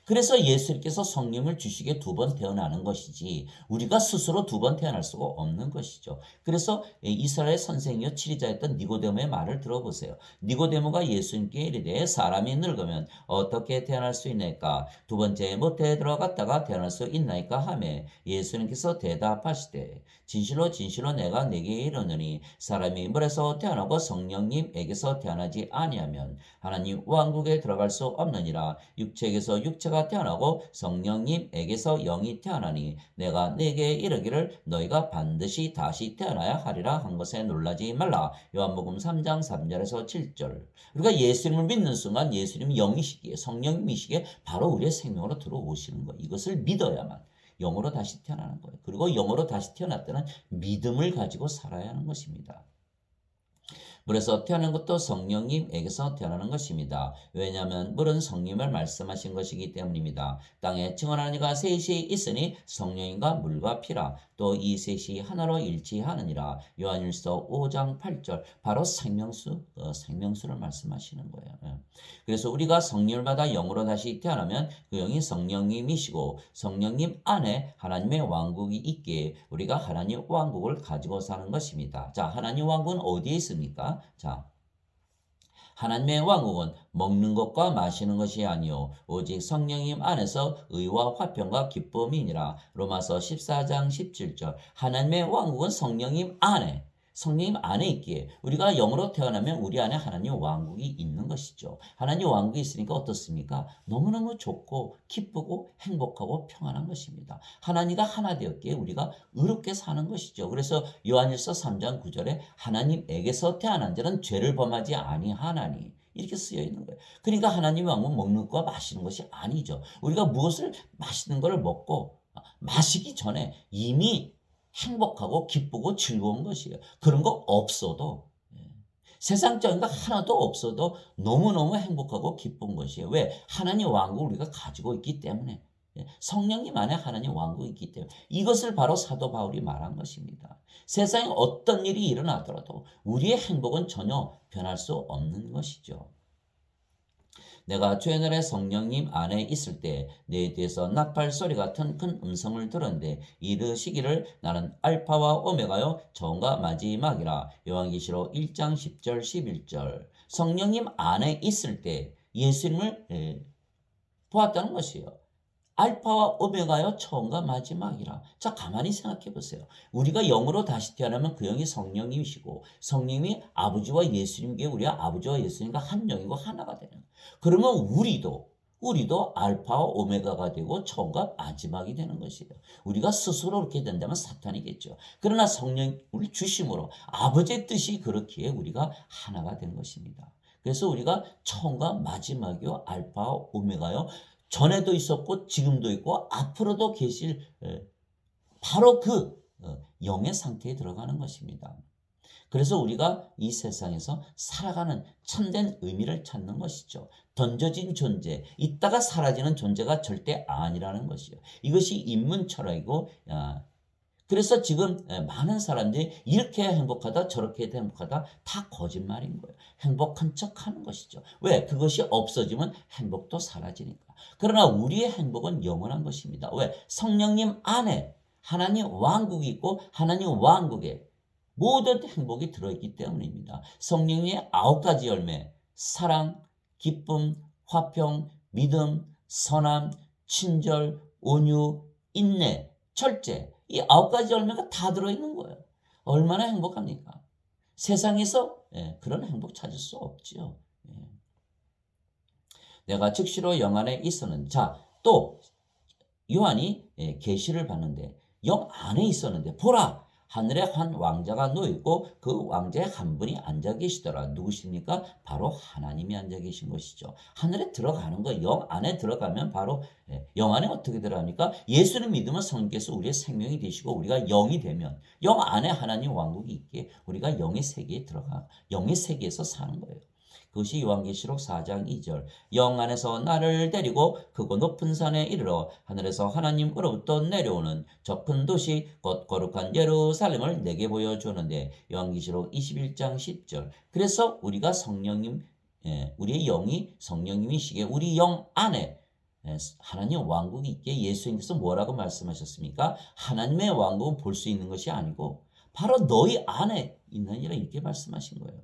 그래서 예수님께서 성령을 주시기에 2번 태어나는 것이지 우리가 스스로 2번 태어날 수가 없는 것이죠. 그래서 이스라엘 선생이요 치리자였던 니고데모의 말을 들어보세요. 니고데모가 예수님께 이르되 사람이 늙으면 어떻게 태어날 수 있나이까? 2번째 모태에 들어갔다가 태어날 수 있나이까 하매 예수님께서 대답하시되 진실로 진실로 내가 네게 이르노니 사람이 물에서 태어나고 성령님에게서 태어나지 아니하면 하나님 왕국에 들어갈 수 없느니라. 육체에게서 육체가 태어나고 성령님에게서 영이 태어나니 내가 네게 이르기를 너희가 반드시 다시 태어나야 하리라 한 것에 놀라지 말라. 요한복음 3장 3절에서 7절. 우리가 예수님을 믿는 순간 예수님이 영이시기에 성령님이시기에 바로 우리의 생명으로 들어오시는 거예요. 이것을 믿어야만 영으로 다시 태어나는 거예요. 그리고 영으로 다시 태어날 때는 믿음을 가지고 살아야 하는 것입니다. 물에서 태어난 것도 성령님에게서 태어나는 것입니다. 왜냐하면 물은 성령을 말씀하신 것이기 때문입니다. 땅에 증언하는 이가 셋이 있으니 성령인과 물과 피라. 또 이 셋이 하나로 일치하느니라. 요한일서 5장 8절. 바로 생명수를 말씀하시는 거예요. 그래서 우리가 성령을 받아 영으로 다시 태어나면 그 영이 성령님이시고 성령님 안에 하나님의 왕국이 있기에 우리가 하나님 왕국을 가지고 사는 것입니다. 자, 하나님 왕국은 어디에 있습니까? 자, 하나님의 왕국은 먹는 것과 마시는 것이 아니요 오직 성령님 안에서 의와 화평과 기쁨이니라. 로마서 14장 17절. 하나님의 왕국은 성령님 안에 있기에 우리가 영으로 태어나면 우리 안에 하나님 왕국이 있는 것이죠. 하나님 왕국이 있으니까 어떻습니까? 너무너무 좋고 기쁘고 행복하고 평안한 것입니다. 하나님과 하나 되었기에 우리가 의롭게 사는 것이죠. 그래서 요한일서 3장 9절에 하나님에게서 태어난 자는 죄를 범하지 아니하나니 이렇게 쓰여 있는 거예요. 그러니까 하나님의 왕국은 먹는 것과 마시는 것이 아니죠. 우리가 무엇을 맛있는 것을 먹고 마시기 전에 이미 행복하고 기쁘고 즐거운 것이에요. 그런 거 없어도 세상적인 거 하나도 없어도 너무너무 행복하고 기쁜 것이에요. 왜? 하나님 왕국을 우리가 가지고 있기 때문에 성령님 안에 하나님 왕국이 있기 때문에 이것을 바로 사도 바울이 말한 것입니다. 세상에 어떤 일이 일어나더라도 우리의 행복은 전혀 변할 수 없는 것이죠. 내가 주의 성령님 안에 있을 때 내 뒤에서 나팔 소리 같은 큰 음성을 들었는데 이르시기를 나는 알파와 오메가요 처음과 마지막이라. 요한계시록 1장 10절 11절. 성령님 안에 있을 때 예수님을 보았다는 것이에요. 알파와 오메가요 처음과 마지막이라. 자, 가만히 생각해 보세요. 우리가 영으로 다시 태어나면 그 영이 성령님이시고 성령님이 아버지와 예수님께 우리가 아버지와 예수님과 한 영이고 하나가 되는 거예요. 그러면 우리도 알파와 오메가가 되고 처음과 마지막이 되는 것이에요. 우리가 스스로 그렇게 된다면 사탄이겠죠. 그러나 성령을 주심으로 아버지의 뜻이 그렇기에 우리가 하나가 된 것입니다. 그래서 우리가 처음과 마지막이요 알파와 오메가요 전에도 있었고 지금도 있고 앞으로도 계실 바로 그 영의 상태에 들어가는 것입니다. 그래서 우리가 이 세상에서 살아가는 참된 의미를 찾는 것이죠. 던져진 존재, 있다가 사라지는 존재가 절대 아니라는 것이요. 이것이 인문 철학이고 그래서 지금 많은 사람들이 이렇게 행복하다 저렇게 행복하다 다 거짓말인 거예요. 행복한 척하는 것이죠. 왜? 그것이 없어지면 행복도 사라지니까. 그러나 우리의 행복은 영원한 것입니다. 왜? 성령님 안에 하나님 왕국이 있고 하나님 왕국에 모든 행복이 들어있기 때문입니다. 성령의 9가지 열매, 사랑, 기쁨, 화평, 믿음, 선함, 친절, 온유, 인내, 절제, 이 9가지 열매가 다 들어있는 거예요. 얼마나 행복합니까? 세상에서 그런 행복 찾을 수 없지요. 내가 즉시로 영 안에 있었는데, 자, 또 요한이 계시를 봤는데 영 안에 있었는데 보라, 하늘에 한 왕자가 놓여있고 그 왕자에 한 분이 앉아 계시더라. 누구십니까? 바로 하나님이 앉아 계신 것이죠. 하늘에 들어가는 거, 영 안에 들어가면 바로 영 안에 어떻게 들어갑니까? 예수를 믿으면 성령께서 우리의 생명이 되시고 우리가 영이 되면 영 안에 하나님 왕국이 있기에 우리가 영의 세계에 들어가 영의 세계에서 사는 거예요. 그것이 요한계시록 4장 2절. 영 안에서 나를 데리고 크고 높은 산에 이르러 하늘에서 하나님으로부터 내려오는 저 큰 도시 곧 거룩한 예루살렘을 내게 보여주는데 요한계시록 21장 10절. 그래서 우리가 성령님 우리의 영이 성령님이시기에 우리 영 안에 하나님 왕국이 있기에 예수님께서 뭐라고 말씀하셨습니까? 하나님의 왕국은 볼 수 있는 것이 아니고 바로 너희 안에 있느니라 이렇게 말씀하신 거예요.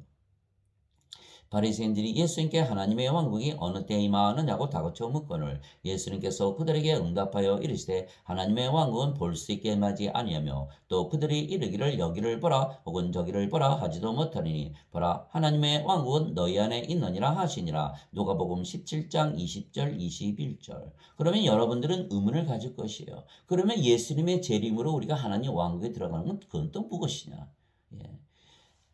바리새인들이 예수님께 하나님의 왕국이 어느 때에 임하느냐고 다그쳐 묻거늘 예수님께서 그들에게 응답하여 이르시되 하나님의 왕국은 볼 수 있게 임하지 아니하며 또 그들이 이르기를 여기를 보라 혹은 저기를 보라 하지도 못하리니 보라 하나님의 왕국은 너희 안에 있느니라 하시니라. 누가복음 17장 20절 21절. 그러면 여러분들은 의문을 가질 것이에요. 그러면 예수님의 재림으로 우리가 하나님 왕국에 들어가는 건 그건 또 무엇이냐?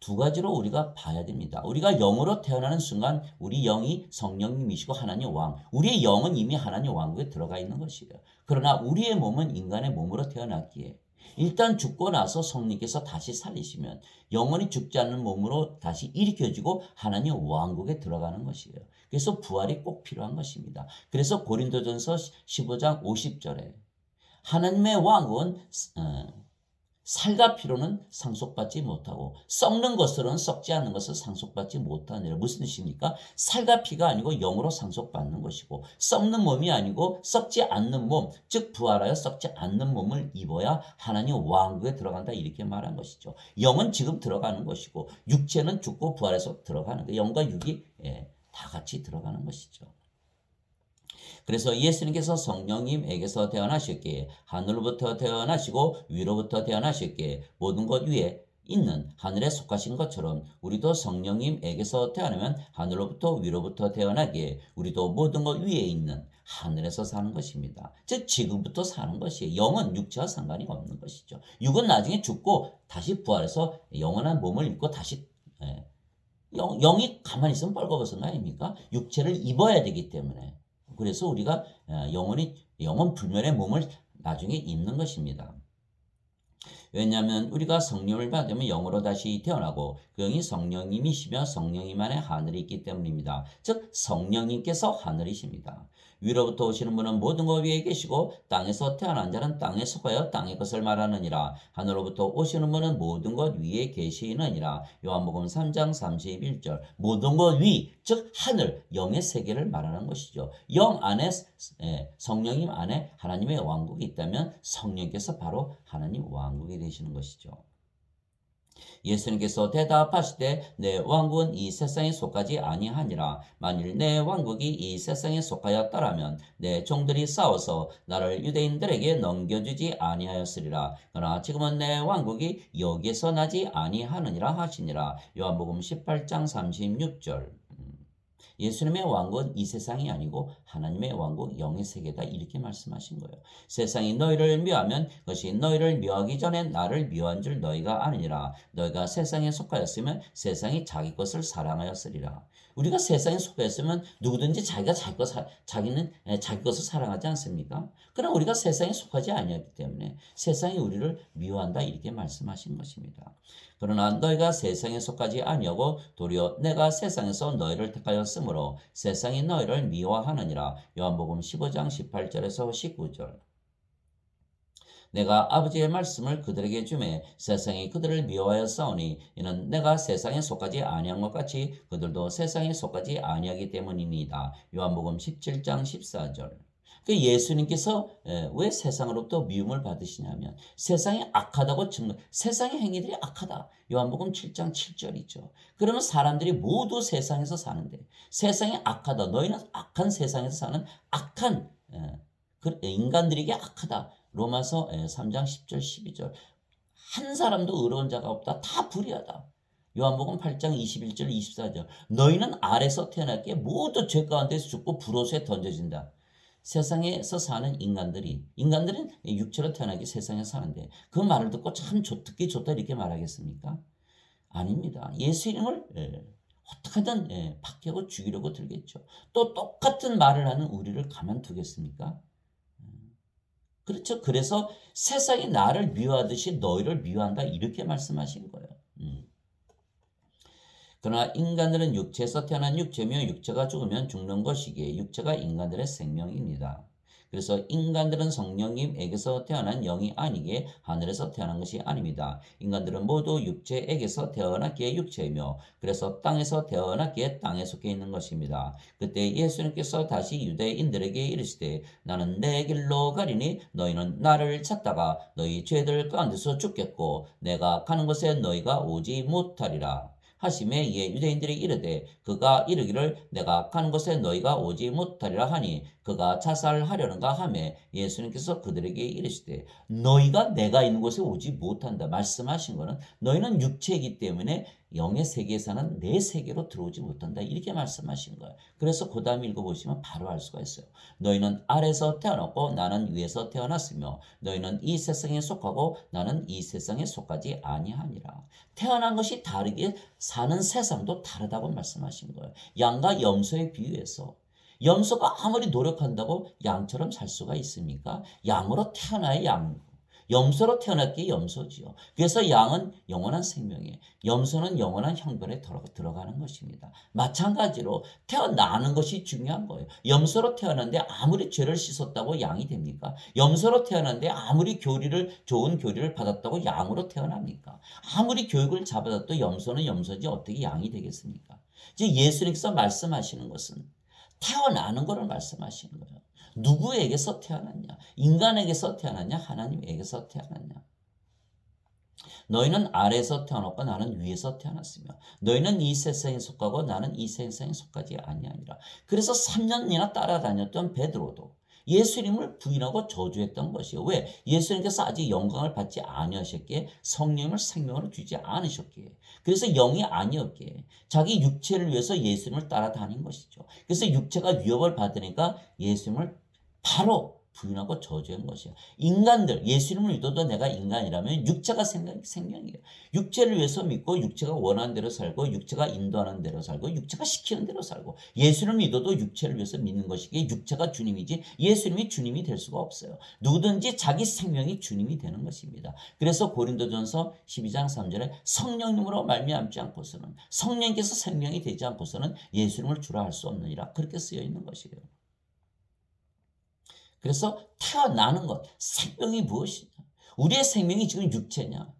두 가지로 우리가 봐야 됩니다. 우리가 영으로 태어나는 순간 우리 영이 성령님이시고 하나님 왕, 우리의 영은 이미 하나님 왕국에 들어가 있는 것이에요. 그러나 우리의 몸은 인간의 몸으로 태어났기에 일단 죽고 나서 성령께서 다시 살리시면 영원히 죽지 않는 몸으로 다시 일으켜지고 하나님 왕국에 들어가는 것이에요. 그래서 부활이 꼭 필요한 것입니다. 그래서 고린도전서 15장 50절에 하나님의 왕은 살과 피로는 상속받지 못하고 썩는 것으로는 썩지 않는 것을 상속받지 못하느라. 무슨 뜻입니까? 살과 피가 아니고 영으로 상속받는 것이고 썩는 몸이 아니고 썩지 않는 몸, 즉 부활하여 썩지 않는 몸을 입어야 하나님 왕국에 들어간다 이렇게 말한 것이죠. 영은 지금 들어가는 것이고 육체는 죽고 부활해서 들어가는 거예요. 영과 육이 다 같이 들어가는 것이죠. 그래서 예수님께서 성령님에게서 태어나셨기에 하늘로부터 태어나시고 위로부터 태어나셨기에 모든 것 위에 있는 하늘에 속하신 것처럼 우리도 성령님에게서 태어나면 하늘로부터 위로부터 태어나기에 우리도 모든 것 위에 있는 하늘에서 사는 것입니다. 즉 지금부터 사는 것이에요. 영은 육체와 상관이 없는 것이죠. 육은 나중에 죽고 다시 부활해서 영원한 몸을 입고 다시 영이 가만히 있으면 뻘거벗은 거 아닙니까? 육체를 입어야 되기 때문에. 그래서 우리가 영원 불멸의 몸을 나중에 입는 것입니다. 왜냐하면 우리가 성령을 받으면 영으로 다시 태어나고 그 영이 성령님이시며 성령님 안에 하늘이 있기 때문입니다. 즉 성령님께서 하늘이십니다. 위로부터 오시는 분은 모든 것 위에 계시고 땅에서 태어난 자는 땅에 속하여 땅의 것을 말하느니라. 하늘로부터 오시는 분은 모든 것 위에 계시느니라. 요한복음 3장 31절. 모든 것 위, 즉 하늘, 영의 세계를 말하는 것이죠. 영 안에 성령님 안에 하나님의 왕국이 있다면 성령께서 바로 하나님 왕국이 되시는 것이죠. 예수님께서 대답하시되 내 왕국은 이 세상에 속하지 아니하니라. 만일 내 왕국이 이 세상에 속하였더라면 내 종들이 싸워서 나를 유대인들에게 넘겨주지 아니하였으리라. 그러나 지금은 내 왕국이 여기에서 나지 아니하느니라 하시니라. 요한복음 18장 36절. 예수님의 왕국은 이 세상이 아니고 하나님의 왕국 영의 세계다 이렇게 말씀하신 거예요. 세상이 너희를 미워하면 그것이 너희를 미워하기 전에 나를 미워한 줄 너희가 아니니라. 너희가 세상에 속하였으면 세상이 자기 것을 사랑하였으리라. 우리가 세상에 속하였으면 누구든지 자기가 자기는 자기 것을 사랑하지 않습니까? 그러나 우리가 세상에 속하지 아니었기 때문에 세상이 우리를 미워한다 이렇게 말씀하신 것입니다. 그러나 너희가 세상에 속하지 아니하고 도리어 내가 세상에서 너희를 택하였으므로 세상이 너희를 미워하느니라. 요한복음 15장 18절에서 19절. 내가 아버지의 말씀을 그들에게 주매 세상이 그들을 미워하여 싸우니 이는 내가 세상에 속하지 아니한 것 같이 그들도 세상에 속하지 아니하기 때문이니이다. 요한복음 17장 14절. 그 예수님께서 왜 세상으로부터 미움을 받으시냐면 세상이 악하다고 세상의 행위들이 악하다. 요한복음 7장 7절이죠. 그러면 사람들이 모두 세상에서 사는데 세상이 악하다. 너희는 악한 세상에서 사는 악한 인간들에게 악하다. 로마서 3장 10절 12절. 한 사람도 의로운 자가 없다. 다 불의하다. 요한복음 8장 21절 24절. 너희는 아래서 태어났기에 모두 죄 가운데서 죽고 불호수에 던져진다. 세상에서 사는 인간들은 육체로 태어나기 세상에 사는데 그 말을 듣고 참 듣기 좋다 이렇게 말하겠습니까? 아닙니다. 예수 이름을 어떻게든 박해하고 죽이려고 들겠죠. 또 똑같은 말을 하는 우리를 가만두겠습니까? 그렇죠. 그래서 세상이 나를 미워하듯이 너희를 미워한다 이렇게 말씀하신 거예요. 그러나 인간들은 육체에서 태어난 육체며 육체가 죽으면 죽는 것이기에 육체가 인간들의 생명입니다. 그래서 인간들은 성령님에게서 태어난 영이 아니기에 하늘에서 태어난 것이 아닙니다. 인간들은 모두 육체에게서 태어났기에 육체이며 그래서 땅에서 태어났기에 땅에 속해 있는 것입니다. 그때 예수님께서 다시 유대인들에게 이르시되 나는 내 길로 가리니 너희는 나를 찾다가 너희 죄들 가운데서 죽겠고 내가 가는 곳에 너희가 오지 못하리라. 하심에 이에 유대인들이 이르되 그가 이르기를 내가 가는 곳에 너희가 오지 못하리라 하니 그가 자살하려는가 하매 예수님께서 그들에게 이르시되 너희가 내가 있는 곳에 오지 못한다 말씀하신 것은 너희는 육체이기 때문에 영의 세계에 사는 내 세계로 들어오지 못한다 이렇게 말씀하신 거예요. 그래서 그 다음 읽어보시면 바로 알 수가 있어요. 너희는 아래에서 태어났고 나는 위에서 태어났으며 너희는 이 세상에 속하고 나는 이 세상에 속하지 아니하니라. 태어난 것이 다르게 사는 세상도 다르다고 말씀하신 거예요. 양과 염소에 비유해서 염소가 아무리 노력한다고 양처럼 살 수가 있습니까? 양으로 태어나야 양. 염소로 태어났기에 염소지요. 그래서 양은 영원한 생명이에요. 염소는 영원한 형벌에 들어가는 것입니다. 마찬가지로 태어나는 것이 중요한 거예요. 염소로 태어났는데 아무리 죄를 씻었다고 양이 됩니까? 염소로 태어났는데 아무리 좋은 교리를 받았다고 양으로 태어납니까? 아무리 교육을 잡아도 염소는 염소지 어떻게 양이 되겠습니까? 이제 예수님께서 말씀하시는 것은 태어나는 것을 말씀하시는 거예요. 누구에게서 태어났냐? 인간에게서 태어났냐? 하나님에게서 태어났냐? 너희는 아래에서 태어났고 나는 위에서 태어났으며 너희는 이 세상에 속하고 나는 이 세상에 속하지 아니하니라. 그래서 3년이나 따라다녔던 베드로도 예수님을 부인하고 저주했던 것이요. 왜? 예수님께서 아직 영광을 받지 아니하셨기에 성령을 생명으로 주지 않으셨기에 그래서 영이 아니었기에 자기 육체를 위해서 예수님을 따라다닌 것이죠. 그래서 육체가 위협을 받으니까 예수님을 바로 부인하고 저주한 것이야. 인간들, 예수님을 믿어도 내가 인간이라면 육체가 생명이에요. 육체를 위해서 믿고 육체가 원하는 대로 살고 육체가 인도하는 대로 살고 육체가 시키는 대로 살고 예수님을 믿어도 육체를 위해서 믿는 것이기에 육체가 주님이지 예수님이 주님이 될 수가 없어요. 누구든지 자기 생명이 주님이 되는 것입니다. 그래서 고린도전서 12장 3절에 성령님으로 말미암지 않고서는 성령께서 생명이 되지 않고서는 예수님을 주라 할 수 없느니라 그렇게 쓰여 있는 것이에요. 그래서 태어나는 것, 생명이 무엇이냐? 우리의 생명이 지금 육체냐?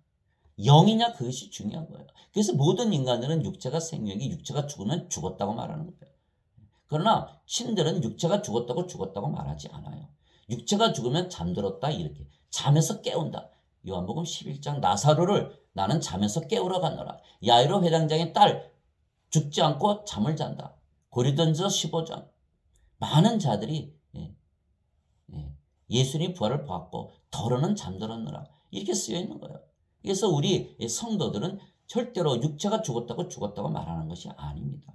영이냐? 그것이 중요한 거예요. 그래서 모든 인간들은 육체가 생명이 육체가 죽으면 죽었다고 말하는 거예요. 그러나 신들은 육체가 죽었다고 말하지 않아요. 육체가 죽으면 잠들었다 이렇게 잠에서 깨운다. 요한복음 11장 나사로를 나는 잠에서 깨우러 가노라. 야이로 회당장의 딸 죽지 않고 잠을 잔다. 고린도전서 15장 많은 자들이 예수님이 부활을 보았고 더러는 잠들었느라 이렇게 쓰여 있는 거예요. 그래서 우리 성도들은 절대로 육체가 죽었다고 말하는 것이 아닙니다.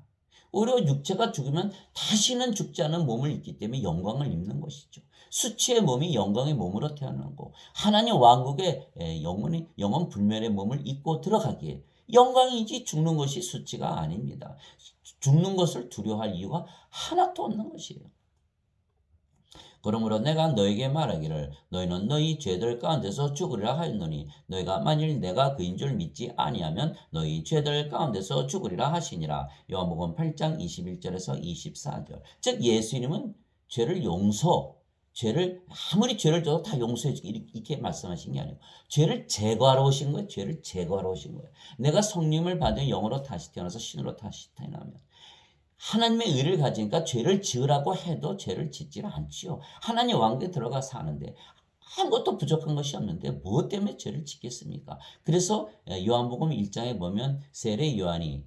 오히려 육체가 죽으면 다시는 죽지 않은 몸을 입기 때문에 영광을 입는 것이죠. 수치의 몸이 영광의 몸으로 태어나고 하나님 왕국의 영원 불멸의 몸을 입고 들어가기에 영광이지 죽는 것이 수치가 아닙니다. 죽는 것을 두려워할 이유가 하나도 없는 것이에요. 그러므로 내가 너에게 말하기를 너희는 너희 죄들 가운데서 죽으리라 하였노니 너희가 만일 내가 그인 줄 믿지 아니하면 너희 죄들 가운데서 죽으리라 하시니라. 요한복음 8장 21절에서 24절. 즉 예수님은 죄를 아무리 죄를 져도 다 용서해 주기 이렇게 말씀하신 게 아니에요. 죄를 제거하러 오신 거예요. 죄를 제거하러 오신 거예요. 내가 성령을 받은 영으로 다시 태어나서 신으로 다시 태어나면 하나님의 의를 가지니까 죄를 지으라고 해도 죄를 짓지를 않지요. 하나님 왕국에 들어가 사는데 아무것도 부족한 것이 없는데 무엇 때문에 죄를 짓겠습니까? 그래서 요한복음 1장에 보면 세례 요한이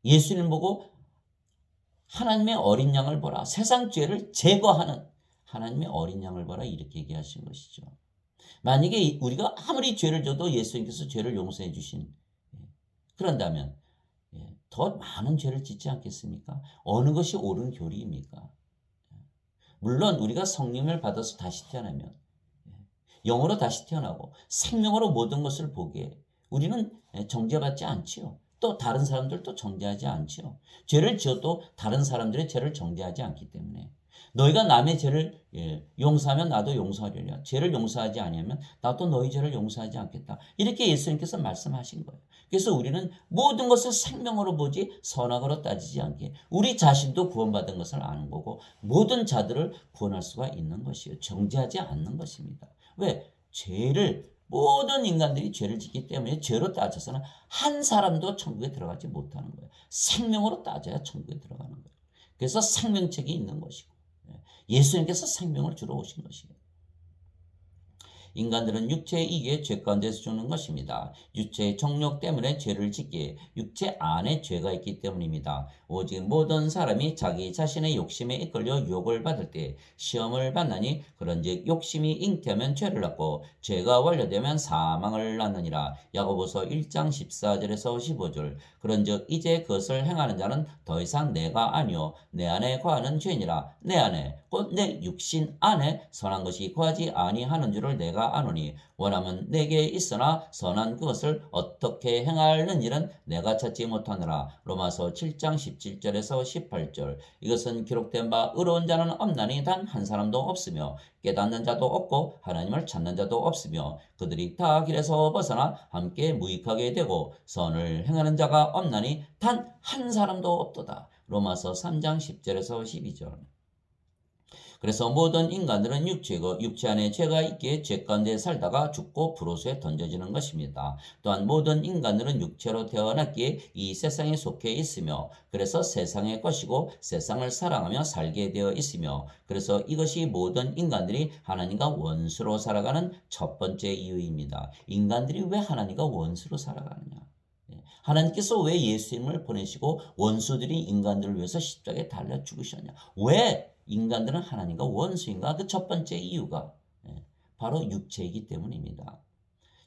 예수님 보고 하나님의 어린 양을 보라. 세상 죄를 제거하는 하나님의 어린 양을 보라 이렇게 얘기하신 것이죠. 만약에 우리가 아무리 죄를 져도 예수님께서 죄를 용서해 주신 그런다면 더 많은 죄를 짓지 않겠습니까? 어느 것이 옳은 교리입니까? 물론 우리가 성령을 받아서 다시 태어나면 영으로 다시 태어나고 생명으로 모든 것을 보기에 우리는 정죄받지 않지요. 또 다른 사람들도 정죄하지 않지요. 죄를 지어도 다른 사람들의 죄를 정죄하지 않기 때문에 너희가 남의 죄를 용서하면 나도 용서하리라. 죄를 용서하지 아니하면 나도 너희 죄를 용서하지 않겠다. 이렇게 예수님께서 말씀하신 거예요. 그래서 우리는 모든 것을 생명으로 보지 선악으로 따지지 않게 우리 자신도 구원받은 것을 아는 거고 모든 자들을 구원할 수가 있는 것이에요. 정죄하지 않는 것입니다. 왜? 모든 인간들이 죄를 짓기 때문에 죄로 따져서는 한 사람도 천국에 들어가지 못하는 거예요. 생명으로 따져야 천국에 들어가는 거예요. 그래서 생명책이 있는 것이고 예수님께서 생명을 주러 오신 것이에요. 인간들은 육체의 이기에 죄 가운데서 죽는 것입니다. 육체의 정욕 때문에 죄를 짓기에 육체 안에 죄가 있기 때문입니다. 오직 모든 사람이 자기 자신의 욕심에 이끌려 유혹을 받을 때 시험을 받나니 그런즉 욕심이 잉태하면 죄를 낳고 죄가 완료되면 사망을 낳느니라. 야고보서 1장 14절에서 15절. 그런즉 이제 그것을 행하는 자는 더 이상 내가 아니요 내 안에 거하는 죄니라. 내 안에 곧 내 육신 안에 선한 것이 거하지 아니하는 줄을 내가 아노니 원하면 내게 있으나 선한 그것을 어떻게 행하는 일은 내가 찾지 못하느라. 로마서 7장 17절에서 18절. 이것은 기록된 바 의로운 자는 없나니 단 한 사람도 없으며 깨닫는 자도 없고 하나님을 찾는 자도 없으며 그들이 다 길에서 벗어나 함께 무익하게 되고 선을 행하는 자가 없나니 단 한 사람도 없도다. 로마서 3장 10절에서 12절. 그래서 모든 인간들은 육체고 육체 안에 죄가 있기에 죄 가운데 살다가 죽고 불호수에 던져지는 것입니다. 또한 모든 인간들은 육체로 태어났기에 이 세상에 속해 있으며 그래서 세상의 것이고 세상을 사랑하며 살게 되어 있으며 그래서 이것이 모든 인간들이 하나님과 원수로 살아가는 첫 번째 이유입니다. 인간들이 왜 하나님과 원수로 살아가느냐? 하나님께서 왜 예수님을 보내시고 원수들이 인간들을 위해서 십자가에 달려 죽으셨냐? 왜 인간들은 하나님과 원수인가? 그 첫 번째 이유가 바로 육체이기 때문입니다.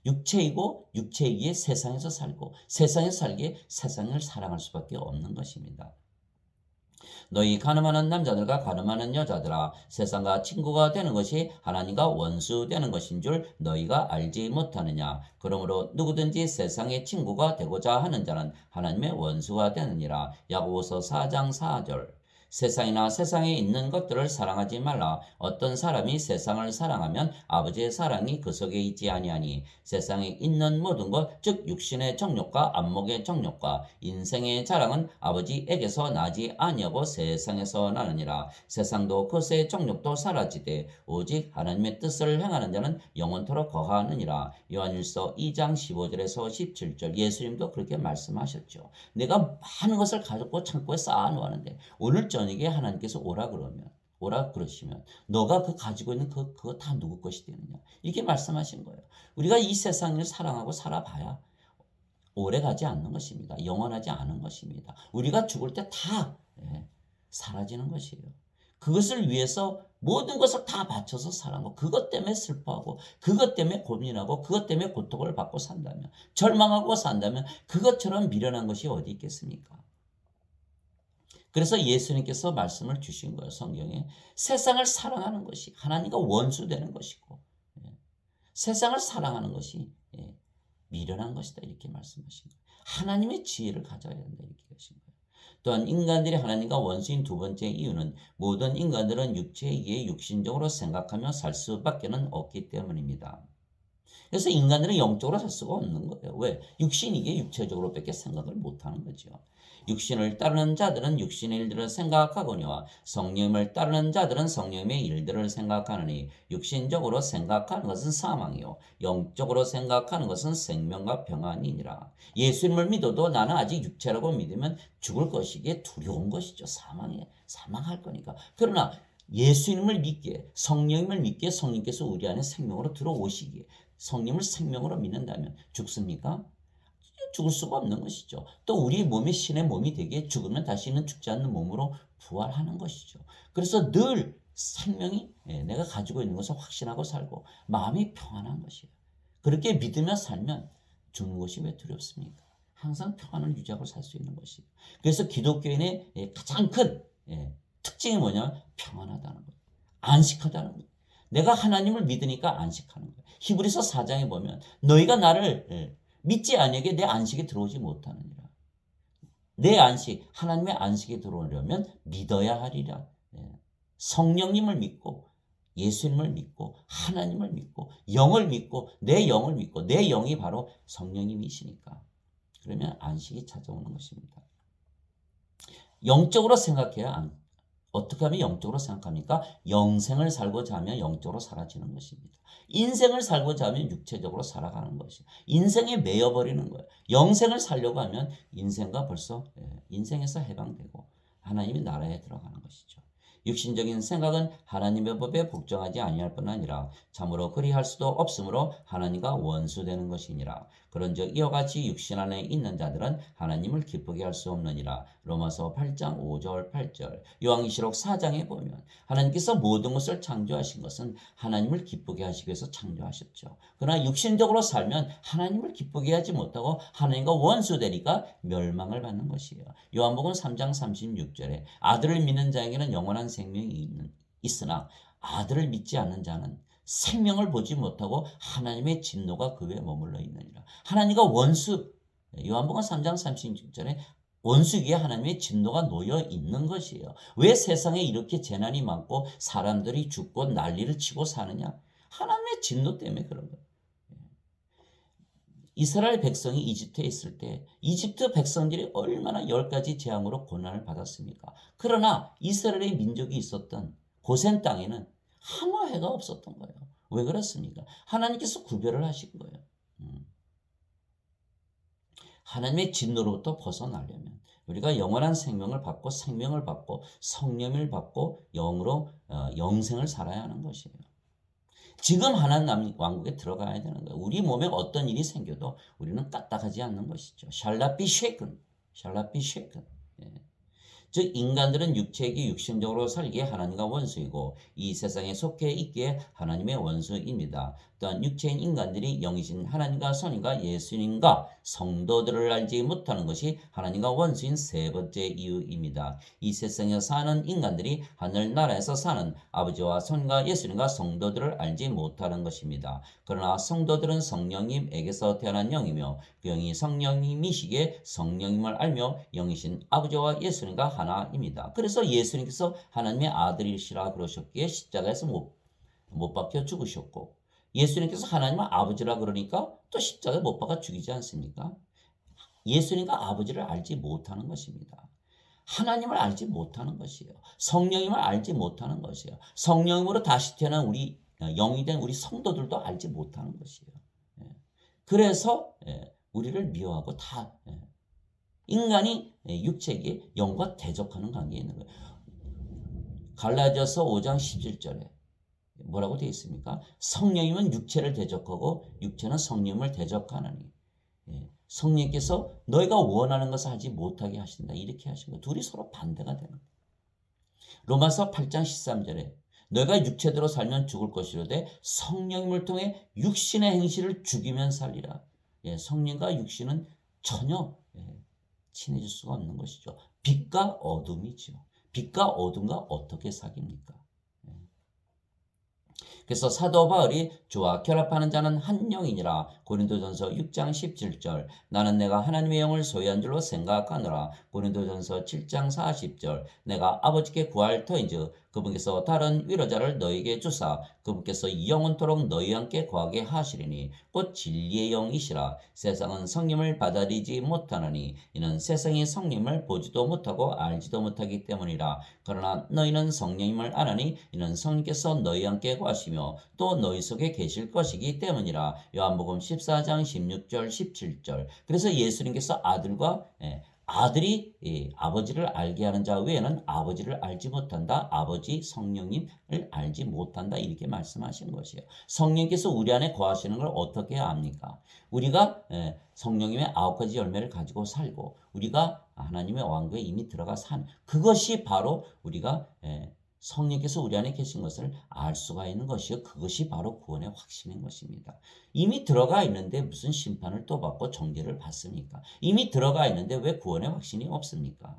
육체이고 육체이기에 세상에서 살고 세상에서 살기에 세상을 사랑할 수밖에 없는 것입니다. 너희 가늠하는 남자들과 가늠하는 여자들아 세상과 친구가 되는 것이 하나님과 원수 되는 것인 줄 너희가 알지 못하느냐. 그러므로 누구든지 세상의 친구가 되고자 하는 자는 하나님의 원수가 되느니라. 야고보서 4장 4절. 세상이나 세상에 있는 것들을 사랑하지 말라. 어떤 사람이 세상을 사랑하면 아버지의 사랑이 그 속에 있지 아니하니 세상에 있는 모든 것, 즉 육신의 정욕과 안목의 정욕과 인생의 자랑은 아버지에게서 나지 아니하고 세상에서 나느니라. 세상도 그것의 정욕도 사라지되 오직 하나님의 뜻을 행하는 자는 영원토록 거하느니라. 요한일서 2장 15절에서 17절. 예수님도 그렇게 말씀하셨죠. 내가 많은 것을 가지고 창고에 쌓아놓았는데 오늘 저녁에 하나님께서 오라 그러시면 너가 그 가지고 있는 그거 다 누구 것이 되느냐, 이렇게 말씀하신 거예요. 우리가 이 세상을 사랑하고 살아봐야 오래 가지 않는 것입니다. 영원하지 않은 것입니다. 우리가 죽을 때 다 사라지는 것이에요. 그것을 위해서 모든 것을 다 바쳐서 살아가고 그것 때문에 슬퍼하고 그것 때문에 고민하고 그것 때문에 고통을 받고 산다면, 절망하고 산다면 그것처럼 미련한 것이 어디 있겠습니까? 그래서 예수님께서 말씀을 주신 거예요. 성경에 세상을 사랑하는 것이 하나님과 원수되는 것이고 세상을 사랑하는 것이 미련한 것이다, 이렇게 말씀하신 거예요. 하나님의 지혜를 가져야 된다, 이렇게 하신 거예요. 또한 인간들이 하나님과 원수인 두 번째 이유는 모든 인간들은 육체이기에 육신적으로 생각하며 살 수밖에 없기 때문입니다. 그래서 인간들은 영적으로 살 수가 없는 거예요. 왜? 육신이기에 육체적으로밖에 생각을 못하는 거죠. 육신을 따르는 자들은 육신의 일들을 생각하거니와 성령을 따르는 자들은 성령의 일들을 생각하느니 육신적으로 생각하는 것은 사망이요 영적으로 생각하는 것은 생명과 평안이니라. 예수님을 믿어도 나는 아직 육체라고 믿으면 죽을 것이기에 두려운 것이죠. 사망할 거니까. 그러나 예수님을 믿기에, 성령님을 믿기에 성령께서 우리 안에 생명으로 들어오시기에 성령을 생명으로 믿는다면 죽습니까? 죽을 수가 없는 것이죠. 또 우리 몸이 신의 몸이 되기에 죽으면 다시는 죽지 않는 몸으로 부활하는 것이죠. 그래서 늘 생명이 내가 가지고 있는 것을 확신하고 살고 마음이 평안한 것이에요. 그렇게 믿으며 살면 죽는 것이 왜 두렵습니까? 항상 평안을 유지하고 살 수 있는 것이에요. 그래서 기독교인의 가장 큰 특징이 뭐냐면 평안하다는 거예요. 안식하다는 거예요. 내가 하나님을 믿으니까 안식하는 거예요. 히브리서 4장에 보면 너희가 나를 믿지 아니하게 내 안식에 들어오지 못하느니라. 내 안식, 하나님의 안식에 들어오려면 믿어야 하리라. 성령님을 믿고 예수님을 믿고 하나님을 믿고 영을 믿고 내 영을 믿고 내 영이 바로 성령님이시니까 그러면 안식이 찾아오는 것입니다. 영적으로 생각해야 어떻게 하면 영적으로 생각합니까? 영생을 살고자 하면 영적으로 사라지는 것입니다. 인생을 살고자 하면 육체적으로 살아가는 것이에요. 인생에 매여버리는 거예요. 영생을 살려고 하면 인생과 벌써 인생에서 해방되고 하나님의 나라에 들어가는 것이죠. 육신적인 생각은 하나님의 법에 복종하지 아니할 뿐 아니라 참으로 그리할 수도 없으므로 하나님과 원수되는 것이니라. 그런즉 이와 같이 육신 안에 있는 자들은 하나님을 기쁘게 할 수 없느니라. 로마서 8장 5절 8절. 요한계시록 4장에 보면 하나님께서 모든 것을 창조하신 것은 하나님을 기쁘게 하시기 위해서 창조하셨죠. 그러나 육신적으로 살면 하나님을 기쁘게 하지 못하고 하나님과 원수되니까 멸망을 받는 것이에요. 요한복음 3장 36절에 아들을 믿는 자에게는 영원한 생명이 있으나 아들을 믿지 않는 자는 생명을 보지 못하고 하나님의 진노가 그 위에 머물러 있느니라. 하나님과 원수, 요한복음 3장 36절에 원수기에 하나님의 진노가 놓여 있는 것이에요. 왜 세상에 이렇게 재난이 많고 사람들이 죽고 난리를 치고 사느냐? 하나님의 진노 때문에 그런 거예요. 이스라엘 백성이 이집트에 있을 때 이집트 백성들이 얼마나 10가지 재앙으로 고난을 받았습니까? 그러나 이스라엘의 민족이 있었던 고센 땅에는 아무 해가 없었던 거예요. 왜 그렇습니까? 하나님께서 구별을 하신 거예요. 하나님의 진노로부터 벗어나려면 우리가 영원한 생명을 받고 생명을 받고 성령을 받고 영으로 영생을 살아야 하는 것이에요. 지금 하나님 왕국에 들어가야 되는 거예요. 우리 몸에 어떤 일이 생겨도 우리는 까딱하지 않는 것이죠. Shall not be shaken. Shall not be shaken. 즉 인간들은 육체이기 육신적으로 살기에 하나님과 원수이고 이 세상에 속해 있기에 하나님의 원수입니다. 또한 육체인 인간들이 영이신 하나님과 성인과 예수님과 성도들을 알지 못하는 것이 하나님과 원수인 세 번째 이유입니다. 이 세상에 사는 인간들이 하늘나라에서 사는 아버지와 성인과 예수님과 성도들을 알지 못하는 것입니다. 그러나 성도들은 성령님에게서 태어난 영이며 그 영이 성령님이시기에 성령님을 알며 영이신 아버지와 예수님과 하나입니다. 그래서 예수님께서 하나님의 아들이시라 그러셨기에 십자가에서 못 박혀 죽으셨고 예수님께서 하나님의 아버지라 그러니까 또 십자가에 못 박아 죽이지 않습니까? 예수님과 아버지를 알지 못하는 것입니다. 하나님을 알지 못하는 것이에요. 성령님을 알지 못하는 것이에요. 성령님으로 다시 태어난 우리 영이 된 우리 성도들도 알지 못하는 것이에요. 그래서 우리를 미워하고 다 인간이 육체에게 영과 대적하는 관계에 있는 거예요. 갈라디아서 5장 17절에 뭐라고 되어 있습니까? 성령님은 육체를 대적하고 육체는 성령님을 대적하나니 성령께서 너희가 원하는 것을 하지 못하게 하신다. 이렇게 하신 거예요. 둘이 서로 반대가 되는 거예요. 로마서 8장 13절에 너희가 육체대로 살면 죽을 것이로되 성령님을 통해 육신의 행실을 죽이면 살리라. 성령과 육신은 전혀 친해질 수가 없는 것이죠. 빛과 어둠이죠. 빛과 어둠과 어떻게 사귑니까? 그래서 사도 바울이 주와 결합하는 자는 한 영이니라. 고린도전서 6장 17절. 나는 내가 하나님의 영을 소유한 줄로 생각하노라. 고린도전서 7장 40절. 내가 아버지께 구할 터인즉 그분께서 다른 위로자를 너에게 주사 그분께서 영원토록 너희와 함께 거하게 하시리니 곧 진리의 영이시라. 세상은 성령을 받아들이지 못하나니 이는 세상이 성령을 보지도 못하고 알지도 못하기 때문이라. 그러나 너희는 성령님을 아나니 이는 성령께서 너희와 함께 거하시며 또 너희 속에 계실 것이기 때문이라. 요한복음 14장 16절 17절. 그래서 예수님께서 아들이 아버지를 알게 하는 자 외에는 아버지를 알지 못한다. 아버지 성령님을 알지 못한다. 이렇게 말씀하신 것이에요. 성령께서 우리 안에 거하시는 걸 어떻게 압니까? 우리가 성령님의 9가지 열매를 가지고 살고 우리가 하나님의 왕국에 이미 들어가 산 그것이 바로 우리가 성령께서 우리 안에 계신 것을 알 수가 있는 것이요. 그것이 바로 구원의 확신인 것입니다. 이미 들어가 있는데 무슨 심판을 또 받고 정죄를 받습니까? 이미 들어가 있는데 왜 구원의 확신이 없습니까?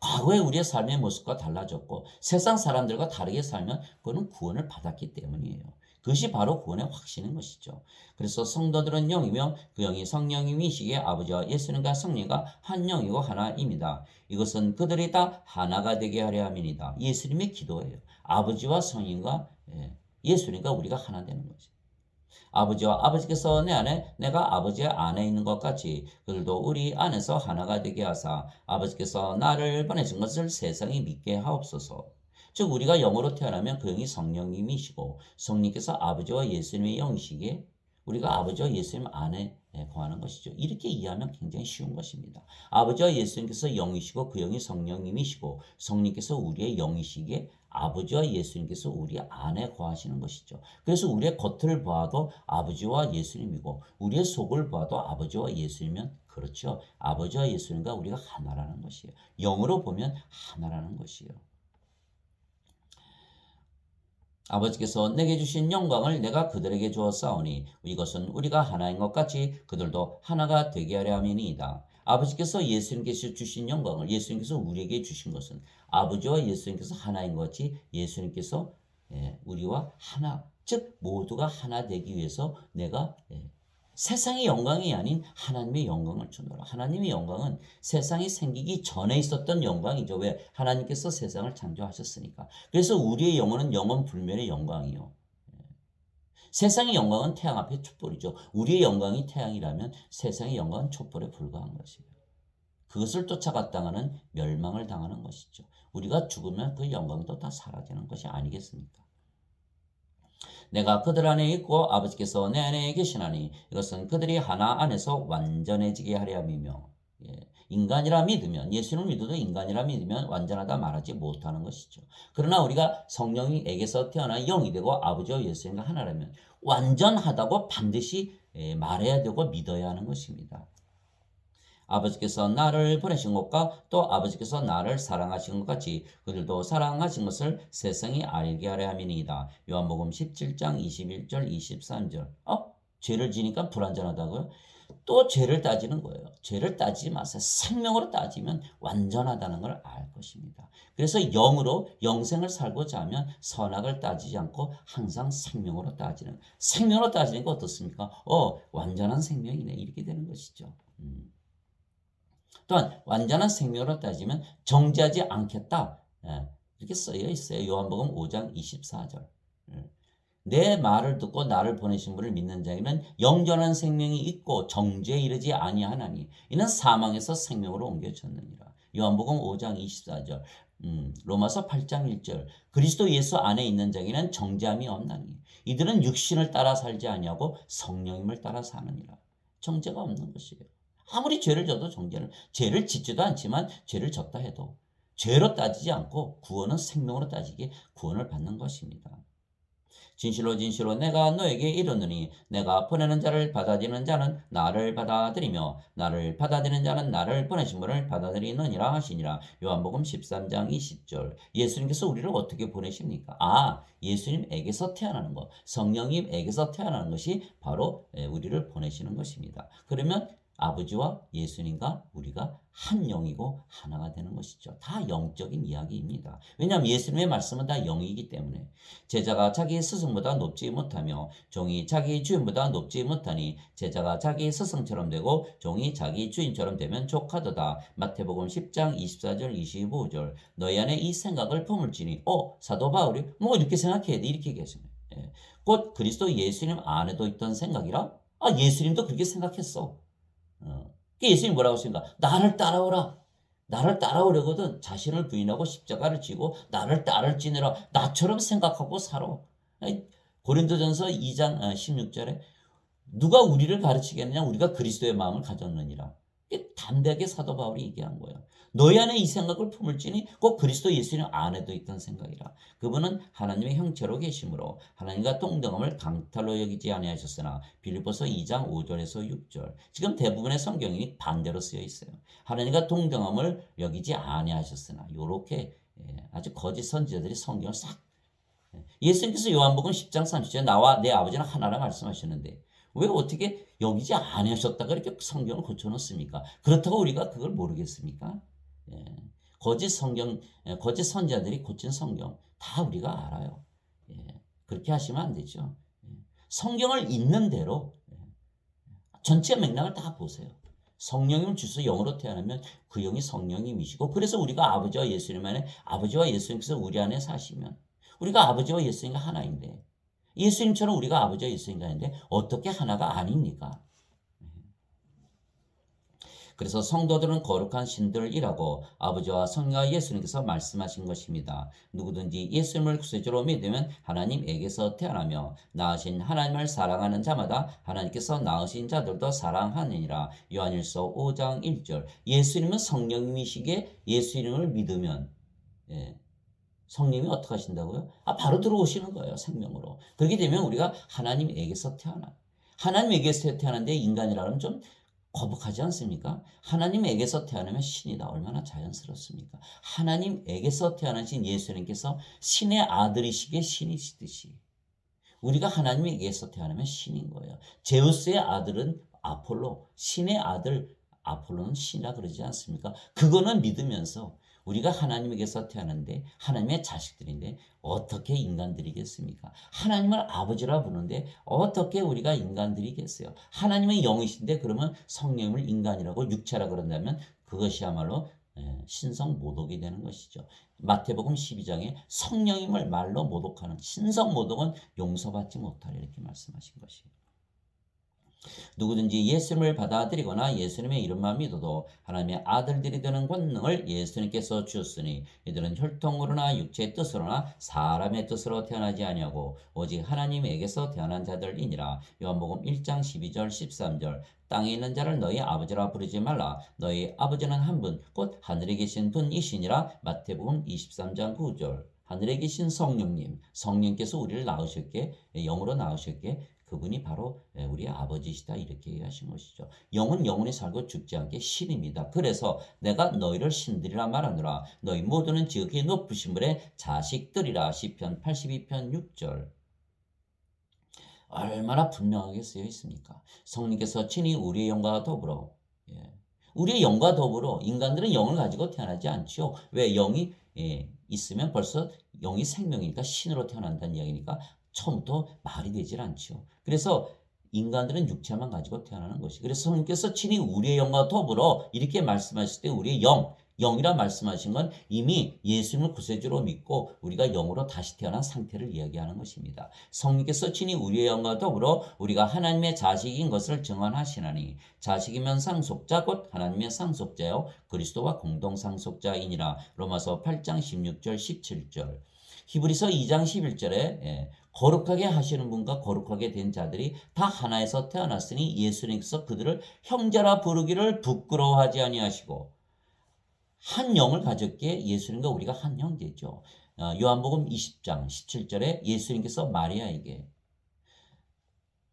과거에 우리의 삶의 모습과 달라졌고 세상 사람들과 다르게 살면 그거는 구원을 받았기 때문이에요. 그것이 바로 구원의 확신인 것이죠. 그래서 성도들은 영이며 그 영이 성령님이시기에 아버지와 예수님과 성령과 한 영이고 하나입니다. 이것은 그들이 다 하나가 되게 하려 함이니이다. 예수님의 기도예요. 아버지와 성령과 예수님과 우리가 하나 되는 거죠. 아버지와 아버지께서 내 안에 내가 아버지 안에 있는 것 같이 그들도 우리 안에서 하나가 되게 하사 아버지께서 나를 보내신 것을 세상이 믿게 하옵소서. 즉 우리가 영으로 태어나면 그 영이 성령님이시고 성령께서 아버지와 예수님의 영이시기에 우리가 아버지와 예수님 안에 거하는 것이죠. 이렇게 이해하면 굉장히 쉬운 것입니다. 아버지와 예수님께서 영이시고 그 영이 성령님이시고 성령께서 우리의 영이시기에 아버지와 예수님께서 우리 안에 거하시는 것이죠. 그래서 우리의 겉을 봐도 아버지와 예수님이고 우리의 속을 봐도 아버지와 예수님이면 그렇죠. 아버지와 예수님과 우리가 하나라는 것이에요. 영으로 보면 하나라는 것이에요. 아버지께서 내게 주신 영광을 내가 그들에게 주었사오니 이것은 우리가 하나인 것 같이 그들도 하나가 되게 하려 함이니이다. 아버지께서 예수님께서 주신 영광을 예수님께서 우리에게 주신 것은 아버지와 예수님께서 하나인 것 같이 예수님께서 우리와 하나 즉 모두가 하나 되기 위해서 내가 세상의 영광이 아닌 하나님의 영광을 주노라. 하나님의 영광은 세상이 생기기 전에 있었던 영광이죠. 왜? 하나님께서 세상을 창조하셨으니까. 그래서 우리의 영혼은 영원 불멸의 영광이요. 세상의 영광은 태양 앞에 촛불이죠. 우리의 영광이 태양이라면 세상의 영광은 촛불에 불과한 것이에요. 그것을 쫓아갔다가는 멸망을 당하는 것이죠. 우리가 죽으면 그 영광도 다 사라지는 것이 아니겠습니까? 내가 그들 안에 있고 아버지께서 내 안에 계시나니 이것은 그들이 하나 안에서 완전해지게 하려 함이며 인간이라 믿으면 예수를 믿어도 인간이라 믿으면 완전하다 말하지 못하는 것이죠. 그러나 우리가 성령에게서 태어난 영이 되고 아버지와 예수님과 하나라면 완전하다고 반드시 말해야 되고 믿어야 하는 것입니다. 아버지께서 나를 보내신 것과 또 아버지께서 나를 사랑하신 것 같이 그들도 사랑하신 것을 세상이 알게 하려 함이니이다. 요한복음 17장 21절 23절. 죄를 지니까 불완전하다고요? 또 죄를 따지는 거예요. 죄를 따지지 마세요. 생명으로 따지면 완전하다는 걸 알 것입니다. 그래서 영으로 영생을 살고자 하면 선악을 따지지 않고 항상 생명으로 따지니까 어떻습니까? 완전한 생명이네. 이렇게 되는 것이죠. 또한 완전한 생명으로 따지면 정죄하지 않겠다. 이렇게 쓰여 있어요. 요한복음 5장 24절. 내 말을 듣고 나를 보내신 분을 믿는 자에게는 영전한 생명이 있고 정죄에 이르지 아니하나니 이는 사망에서 생명으로 옮겨졌느니라. 요한복음 5장 24절. 로마서 8장 1절. 그리스도 예수 안에 있는 자에게는 정죄함이 없나니 이들은 육신을 따라 살지 아니하고 성령님을 따라 사느니라. 정죄가 없는 것이에요. 아무리 죄를 져도 죄를 짓지도 않지만 죄를 졌다 해도 죄로 따지지 않고 구원은 생명으로 따지기에 구원을 받는 것입니다. 진실로 진실로 내가 너에게 이르노니 내가 보내는 자를 받아들이는 자는 나를 받아들이며 나를 받아들이는 자는 나를 보내신 분을 받아들이느니라 하시니라. 요한복음 13장 20절. 예수님께서 우리를 어떻게 보내십니까? 예수님에게서 태어나는 것, 성령님에게서 태어나는 것이 바로 우리를 보내시는 것입니다. 그러면 아버지와 예수님과 우리가 한 영이고 하나가 되는 것이죠. 다 영적인 이야기입니다. 왜냐하면 예수님의 말씀은 다 영이기 때문에 제자가 자기 스승보다 높지 못하며 종이 자기 주인보다 높지 못하니 제자가 자기 스승처럼 되고 종이 자기 주인처럼 되면 족하도다. 마태복음 10장 24절 25절. 너희 안에 이 생각을 품을지니 사도 바울이 이렇게 생각해야 돼 이렇게 얘기했습니다. 곧 그리스도 예수님 안에도 있던 생각이라 예수님도 그렇게 생각했어. 예수님이 뭐라고 했습니까? 나를 따라오라. 나를 따라오려거든 자신을 부인하고 십자가를 지고 나를 따를지니라. 나처럼 생각하고 살아. 고린도전서 2장 16절에 누가 우리를 가르치겠느냐? 우리가 그리스도의 마음을 가졌느니라. 담대하게 사도 바울이 얘기한 거예요. 너희 안에 이 생각을 품을지니 꼭 그리스도 예수님 안에도 있던 생각이라. 그분은 하나님의 형체로 계심으로 하나님과 동등함을 강탈로 여기지 아니하셨으나 빌립보서 2장 5절에서 6절. 지금 대부분의 성경이 반대로 쓰여 있어요. 하나님과 동등함을 여기지 아니하셨으나 요렇게 아주 거짓 선지자들이 성경을 싹 예수님께서 요한복음 10장 30절에 나와 내 아버지는 하나라 말씀하셨는데 왜 어떻게 여기지 아니하셨다가 이렇게 성경을 고쳐놓습니까? 그렇다고 우리가 그걸 모르겠습니까? 거짓 선지자들이 고친 성경 다 우리가 알아요. 그렇게 하시면 안 되죠. 성경을 있는 대로 전체 맥락을 다 보세요. 성령님을 주셔서 영으로 태어나면 그 영이 성령님이시고 그래서 우리가 아버지와 예수님 안에 아버지와 예수님께서 우리 안에 사시면 우리가 아버지와 예수님과 하나인데 예수님처럼 우리가 아버지와 예수님과 하는데 어떻게 하나가 아닙니까? 그래서 성도들은 거룩한 신들이라고 아버지와 성령과 예수님께서 말씀하신 것입니다. 누구든지 예수님을 구세주로 믿으면 하나님에게서 태어나며 낳으신 하나님을 사랑하는 자마다 하나님께서 낳으신 자들도 사랑하느니라. 요한일서 5장 1절. 예수님은 성령님이시기에 예수님을 믿으면 성령님이 어떻게 하신다고요? 바로 들어오시는 거예요. 생명으로. 그렇게 되면 우리가 하나님에게서 태어나. 하나님에게서 태어났는데 인간이라면 좀 거북하지 않습니까? 하나님에게서 태어나면 신이다. 얼마나 자연스럽습니까? 하나님에게서 태어나신 예수님께서 신의 아들이시기에 신이시듯이 우리가 하나님에게서 태어나면 신인 거예요. 제우스의 아들은 아폴로, 신의 아들 아폴로는 신이라 그러지 않습니까? 그거는 믿으면서 우리가 하나님에게서 태어났는데 하나님의 자식들인데 어떻게 인간들이겠습니까? 하나님을 아버지라 부르는데 어떻게 우리가 인간들이겠어요? 하나님은 영이신데 그러면 성령을 인간이라고 육체라 그런다면 그것이야말로 신성 모독이 되는 것이죠. 마태복음 12장에 성령임을 말로 모독하는 신성 모독은 용서받지 못하리 이렇게 말씀하신 것이에요. 누구든지 예수님을 받아들이거나 예수님의 이름만 믿어도 하나님의 아들들이 되는 권능을 예수님께서 주셨으니 이들은 혈통으로나 육체의 뜻으로나 사람의 뜻으로 태어나지 아니하고 오직 하나님에게서 태어난 자들이니라. 요한복음 1장 12절 13절. 땅에 있는 자를 너희 아버지라 부르지 말라. 너희 아버지는 한 분 곧 하늘에 계신 분이시니라. 마태복음 23장 9절. 하늘에 계신 성령님께서 우리를 낳으셨기에 영으로 낳으셨기에 그분이 바로 우리 아버지시다 이렇게 얘기하신 것이죠. 영은 영원히 살고 죽지 않게 신입니다. 그래서 내가 너희를 신들이라 말하노라. 너희 모두는 지극히 높으신 분의 자식들이라. 시편 82편 6절. 얼마나 분명하게 쓰여 있습니까? 성령께서 친히 우리의 영과 더불어, 우리의 영과 더불어, 인간들은 영을 가지고 태어나지 않죠. 왜? 영이 있으면 벌써 영이 생명이니까 신으로 태어난다는 이야기니까 처음부터 말이 되질 않죠. 그래서 인간들은 육체만 가지고 태어나는 것이. 그래서 성령께서 친히 우리의 영과 더불어 이렇게 말씀하실 때 우리의 영이라 말씀하신 건 이미 예수님을 구세주로 믿고 우리가 영으로 다시 태어난 상태를 이야기하는 것입니다. 성령께서 친히 우리의 영과 더불어 우리가 하나님의 자식인 것을 증언하시나니, 자식이면 상속자 곧 하나님의 상속자요 그리스도와 공동 상속자이니라. 로마서 8장 16절 17절. 히브리서 2장 11절에 거룩하게 하시는 분과 거룩하게 된 자들이 다 하나에서 태어났으니 예수님께서 그들을 형제라 부르기를 부끄러워하지 아니하시고, 한 영을 가졌기에 예수님과 우리가 한 형제죠. 요한복음 20장 17절에 예수님께서 마리아에게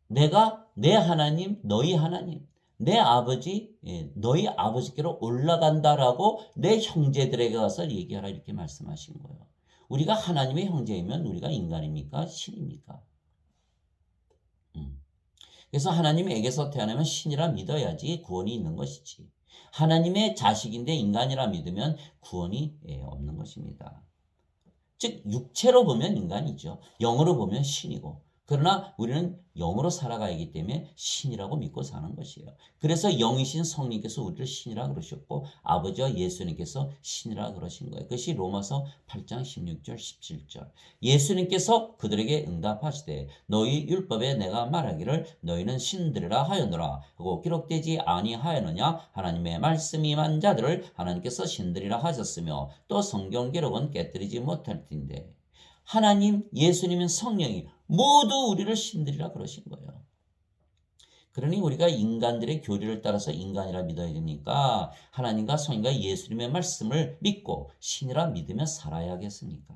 내가 내 하나님 너희 하나님 내 아버지 너희 아버지께로 올라간다라고 내 형제들에게 가서 얘기하라 이렇게 말씀하신 거예요. 우리가 하나님의 형제이면 우리가 인간입니까? 신입니까? 그래서 하나님에게서 태어나면 신이라 믿어야지 구원이 있는 것이지. 하나님의 자식인데 인간이라 믿으면 구원이 없는 것입니다. 즉 육체로 보면 인간이죠. 영으로 보면 신이고. 그러나 우리는 영으로 살아가기 때문에 신이라고 믿고 사는 것이에요. 그래서 영이신 성령께서 우리를 신이라 그러셨고 아버지와 예수님께서 신이라 그러신 거예요. 그것이 로마서 8장 16절 17절. 예수님께서 그들에게 응답하시되 너희 율법에 내가 말하기를 너희는 신들이라 하였노라 하고 기록되지 아니하였느냐. 하나님의 말씀이 임한 자들을 하나님께서 신들이라 하셨으며 또 성경 기록은 깨뜨리지 못할 텐데, 하나님, 예수님은 성령이 모두 우리를 신들이라 그러신 거예요. 그러니 우리가 인간들의 교리를 따라서 인간이라 믿어야 되니까 하나님과 성령과 예수님의 말씀을 믿고 신이라 믿으며 살아야겠습니까?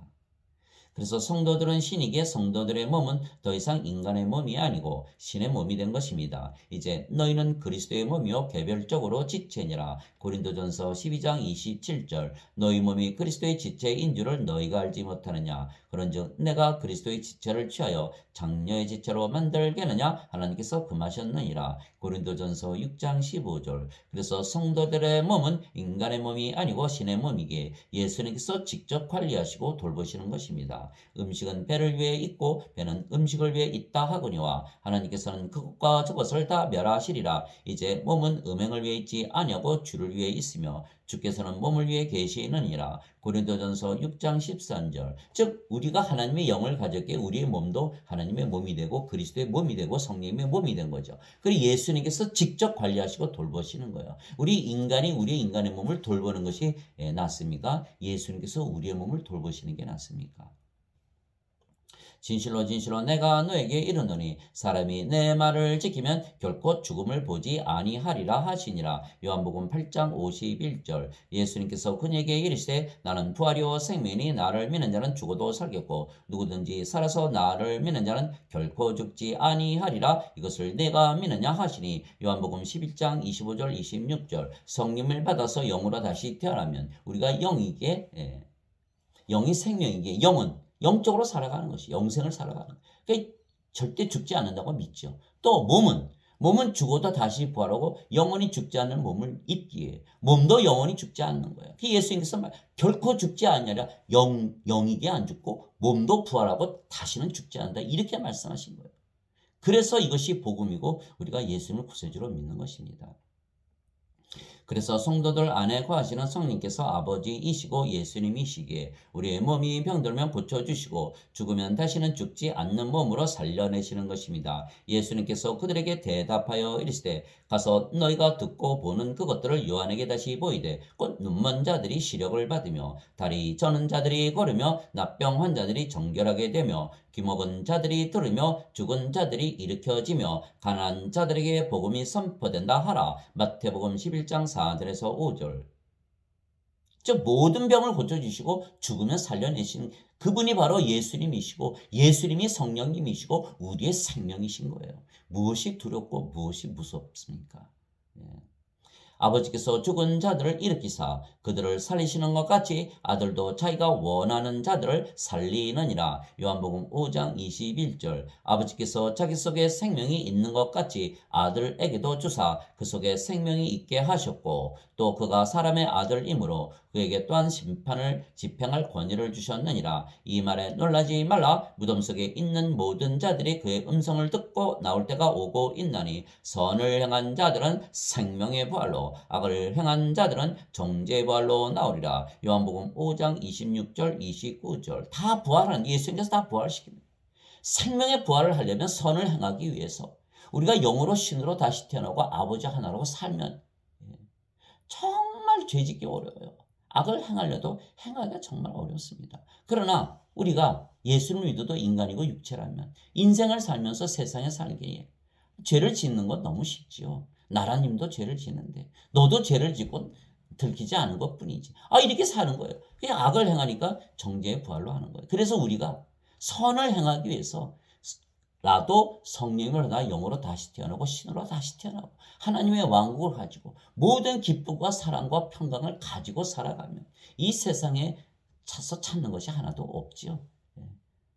그래서 성도들은 신이기에 성도들의 몸은 더 이상 인간의 몸이 아니고 신의 몸이 된 것입니다. 이제 너희는 그리스도의 몸이요 개별적으로 지체니라. 고린도전서 12장 27절. 너희 몸이 그리스도의 지체인 줄을 너희가 알지 못하느냐. 그런즉 내가 그리스도의 지체를 취하여 장녀의 지체로 만들겠느냐. 하나님께서 금하셨느니라. 고린도전서 6장 15절. 그래서 성도들의 몸은 인간의 몸이 아니고 신의 몸이기에 예수님께서 직접 관리하시고 돌보시는 것입니다. 음식은 배를 위해 있고 배는 음식을 위해 있다 하거니와 하나님께서는 그것과 저것을 다 멸하시리라. 이제 몸은 음행을 위해 있지 아니하고 주를 위해 있으며 주께서는 몸을 위해 계시느니라. 고린도전서 6장 13절. 즉 우리가 하나님의 영을 가졌기에 우리의 몸도 하나님의 몸이 되고 그리스도의 몸이 되고 성령의 몸이 된 거죠. 그리고 예수님께서 직접 관리하시고 돌보시는 거예요. 우리 인간이 우리의 인간의 몸을 돌보는 것이 낫습니까? 예수님께서 우리의 몸을 돌보시는 게 낫습니까? 진실로 진실로 내가 너에게 이르노니 사람이 내 말을 지키면 결코 죽음을 보지 아니하리라 하시니라. 요한복음 8장 51절. 예수님께서 그에게 이르시되 나는 부활이요 생명이니 나를 믿는 자는 죽어도 살겠고 누구든지 살아서 나를 믿는 자는 결코 죽지 아니하리라. 이것을 내가 믿느냐 하시니. 요한복음 11장 25절 26절. 성령을 받아서 영으로 다시 태어나면 우리가 영이기에 영이 생명이기에 영은 영적으로 살아가는 것이 영생을 살아가는 거예요. 그러니까 절대 죽지 않는다고 믿죠. 또 몸은 죽어도 다시 부활하고 영원히 죽지 않는 몸을 입기에 몸도 영원히 죽지 않는 거예요. 그 예수님께서 결코 죽지 않느냐. 영이게 안 죽고 몸도 부활하고 다시는 죽지 않는다 이렇게 말씀하신 거예요. 그래서 이것이 복음이고 우리가 예수님을 구세주로 믿는 것입니다. 그래서 성도들 안에 거하시는 성령께서 아버지이시고 예수님이시기에 우리의 몸이 병들면 고쳐주시고 죽으면 다시는 죽지 않는 몸으로 살려내시는 것입니다. 예수님께서 그들에게 대답하여 이르시되 가서 너희가 듣고 보는 그것들을 요한에게 다시 보이되 곧 눈먼 자들이 시력을 받으며 다리 저는 자들이 걸으며 납병 환자들이 정결하게 되며 귀먹은 자들이 들으며 죽은 자들이 일으켜지며 가난한 자들에게 복음이 선포된다 하라. 마태복음 11장 4절에서 5절. 즉 모든 병을 고쳐주시고 죽으면 살려내시는 그분이 바로 예수님이시고 예수님이 성령님이시고 우리의 생명이신 거예요. 무엇이 두렵고 무엇이 무섭습니까? 예. 아버지께서 죽은 자들을 일으키사 그들을 살리시는 것 같이 아들도 자기가 원하는 자들을 살리느니라. 요한복음 5장 21절. 아버지께서 자기 속에 생명이 있는 것 같이 아들에게도 주사 그 속에 생명이 있게 하셨고 또 그가 사람의 아들이므로 그에게 또한 심판을 집행할 권위를 주셨느니라. 이 말에 놀라지 말라. 무덤 속에 있는 모든 자들이 그의 음성을 듣고 나올 때가 오고 있나니 선을 행한 자들은 생명의 부활로 악을 행한 자들은 정죄의 부활로 나오리라. 요한복음 5장 26절 29절. 다 부활한 예수님께서 다 부활시킵니다. 생명의 부활을 하려면 선을 행하기 위해서 우리가 영으로 신으로 다시 태어나고 아버지 하나로 살면 정말 죄짓기 어려워요. 악을 행하려도 행하기가 정말 어렵습니다. 그러나 우리가 예수를 믿어도 인간이고 육체라면 인생을 살면서 세상에 살기에 죄를 짓는 건 너무 쉽지요. 나라님도 죄를 짓는데 너도 죄를 짓고 들키지 않은 것뿐이지. 이렇게 사는 거예요. 그냥 악을 행하니까 정죄의 부활로 하는 거예요. 그래서 우리가 선을 행하기 위해서 나도 성령을 받아 영으로 다시 태어나고 신으로 다시 태어나고 하나님의 왕국을 가지고 모든 기쁨과 사랑과 평강을 가지고 살아가면 이 세상에 차서 찾는 것이 하나도 없지요.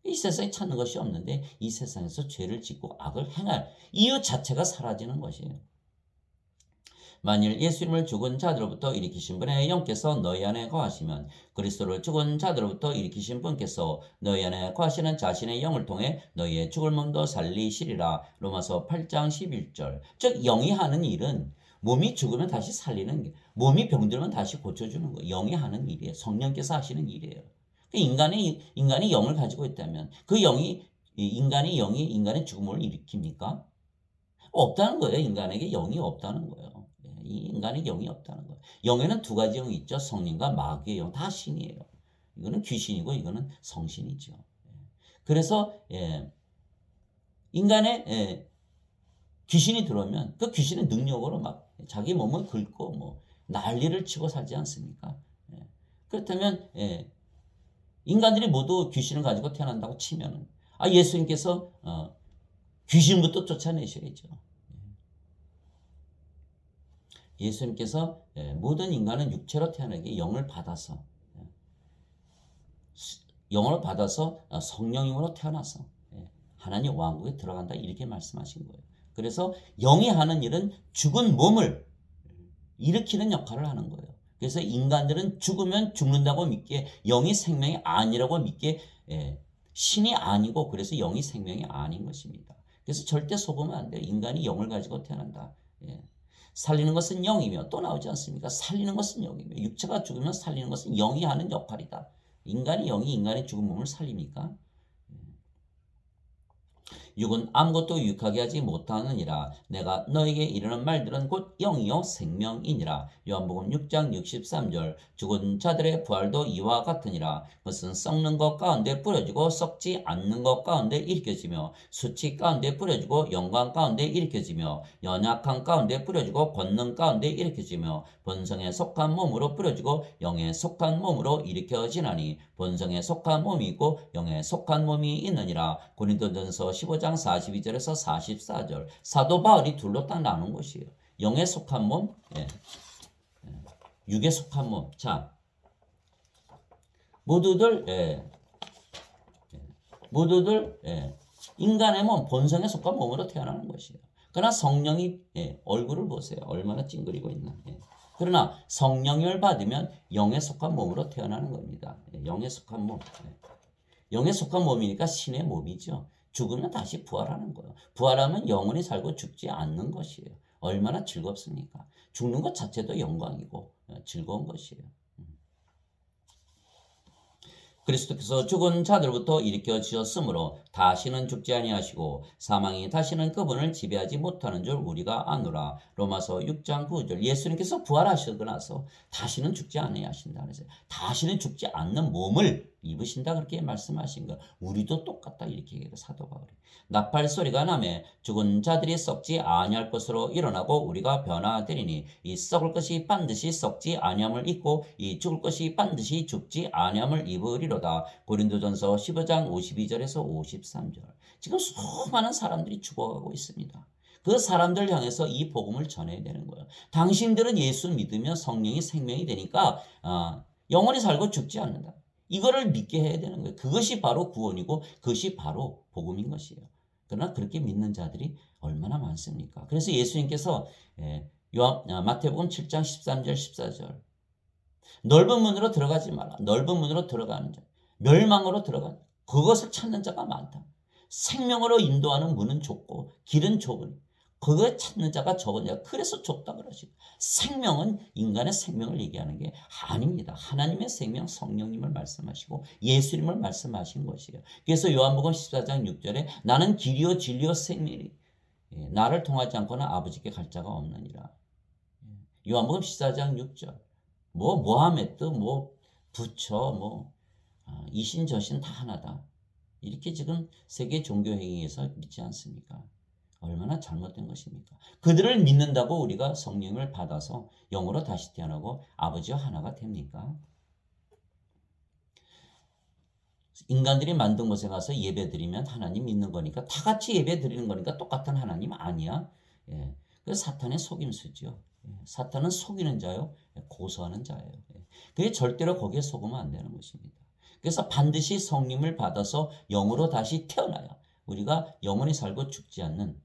이 세상에 찾는 것이 없는데 이 세상에서 죄를 짓고 악을 행할 이유 자체가 사라지는 것이에요. 만일 예수님을 죽은 자들로부터 일으키신 분의 영께서 너희 안에 거하시면 그리스도를 죽은 자들로부터 일으키신 분께서 너희 안에 거하시는 자신의 영을 통해 너희의 죽을 몸도 살리시리라. 로마서 8장 11절. 즉 영이 하는 일은 몸이 죽으면 다시 살리는 게, 몸이 병들면 다시 고쳐주는 거, 영이 하는 일이에요. 성령께서 하시는 일이에요. 인간이 영을 가지고 있다면 그 영이 인간의 영이 인간의 죽음을 일으킵니까? 없다는 거예요. 인간에게 영이 없다는 거예요. 이 인간의 영이 없다는 거예요. 영에는 두 가지 영이 있죠. 성령과 마귀의 영. 다 신이에요. 이거는 귀신이고 이거는 성신이죠. 그래서 인간의 귀신이 들어오면 그 귀신의 능력으로 막 자기 몸을 긁고 뭐 난리를 치고 살지 않습니까? 그렇다면 인간들이 모두 귀신을 가지고 태어난다고 치면은 예수님께서 귀신부터 쫓아내셔야죠. 예수님께서 모든 인간은 육체로 태어나기 영을 받아서 성령님으로 태어나서 하나님 왕국에 들어간다 이렇게 말씀하신 거예요. 그래서 영이 하는 일은 죽은 몸을 일으키는 역할을 하는 거예요. 그래서 인간들은 죽으면 죽는다고 믿기에 영이 생명이 아니라고 믿기에 신이 아니고 그래서 영이 생명이 아닌 것입니다. 그래서 절대 속으면 안 돼요. 인간이 영을 가지고 태어난다. 살리는 것은 영이며 또 나오지 않습니까? 살리는 것은 영이며 육체가 죽으면 살리는 것은 영이 하는 역할이다. 인간이 영이 인간의 죽은 몸을 살립니까? 육은 아무것도 유익하게 하지 못하느니라. 내가 너에게 이르는 말들은 곧 영이요 생명이니라. 요한복음 6장 63절. 죽은 자들의 부활도 이와 같으니라. 그것은 썩는 것 가운데 뿌려지고 썩지 않는 것 가운데 일으켜지며 수치 가운데 뿌려지고 영광 가운데 일으켜지며 연약한 가운데 뿌려지고 권능 가운데 일으켜지며 본성에 속한 몸으로 뿌려지고 영에 속한 몸으로 일으켜지나니 본성에 속한 몸이 있고 영에 속한 몸이 있느니라. 고린도전서 15장 42절에서 44절. 사도 바울이 둘로 딱 나눈 것이에요. 영에 속한 몸, 육에 속한 몸. 자, 모두들 인간의 몸, 본성에 속한 몸으로 태어나는 것이에요. 그러나 성령이 얼굴을 보세요. 얼마나 찡그리고 있나. 그러나 성령을 받으면 영에 속한 몸으로 태어나는 겁니다. 영에 속한 몸. 영에 속한 몸이니까 신의 몸이죠. 죽으면 다시 부활하는 거예요. 부활하면 영원히 살고 죽지 않는 것이에요. 얼마나 즐겁습니까? 죽는 것 자체도 영광이고 즐거운 것이에요. 그리스도께서 죽은 자들부터 일으켜 지었으므로 다시는 죽지 아니하시고 사망이 다시는 그분을 지배하지 못하는 줄 우리가 아노라. 로마서 6장 9절. 예수님께서 부활하시고 나서 다시는 죽지 아니하신다 그랬어요. 다시는 죽지 않는 몸을 입으신다 그렇게 말씀하신 거. 우리도 똑같다 이렇게 얘기해요. 사도 바울이. 나팔 소리가 나매 죽은 자들이 썩지 아니할 것으로 일어나고 우리가 변화되리니 이 썩을 것이 반드시 썩지 아니함을 입고 이 죽을 것이 반드시 죽지 아니함을 입으리로다. 고린도전서 15장 52절에서 53절. 지금 수많은 사람들이 죽어가고 있습니다. 그 사람들 향해서 이 복음을 전해야 되는 거예요. 당신들은 예수 믿으면 성령이 생명이 되니까 영원히 살고 죽지 않는다. 이거를 믿게 해야 되는 거예요. 그것이 바로 구원이고 그것이 바로 복음인 것이에요. 그러나 그렇게 믿는 자들이 얼마나 많습니까? 그래서 예수님께서 마태복음 7장 13절 14절 넓은 문으로 들어가지 마라. 넓은 문으로 들어가는 자 멸망으로 들어가는 자 그것을 찾는 자가 많다. 생명으로 인도하는 문은 좁고 길은 좁으니 그걸 찾는 자가 적으냐. 그래서 좁다 그러지. 생명은 인간의 생명을 얘기하는 게 아닙니다. 하나님의 생명 성령님을 말씀하시고 예수님을 말씀하신 것이에요. 그래서 요한복음 14장 6절에 나는 길이요 진리요 생명이 나를 통하지 않고는 아버지께 갈 자가 없느니라. 요한복음 14장 6절 모하메드 부처 이신 저신 다 하나다. 이렇게 지금 세계 종교 행위에서 믿지 않습니까? 얼마나 잘못된 것입니까? 그들을 믿는다고 우리가 성령을 받아서 영으로 다시 태어나고 아버지와 하나가 됩니까? 인간들이 만든 곳에 가서 예배 드리면 하나님 믿는 거니까 다 같이 예배 드리는 거니까 똑같은 하나님 아니야? 예. 그 사탄의 속임수죠. 예. 사탄은 속이는 자요, 고소하는 자예요. 예. 그게 절대로 거기에 속으면 안 되는 것입니다. 그래서 반드시 성령을 받아서 영으로 다시 태어나야 우리가 영원히 살고 죽지 않는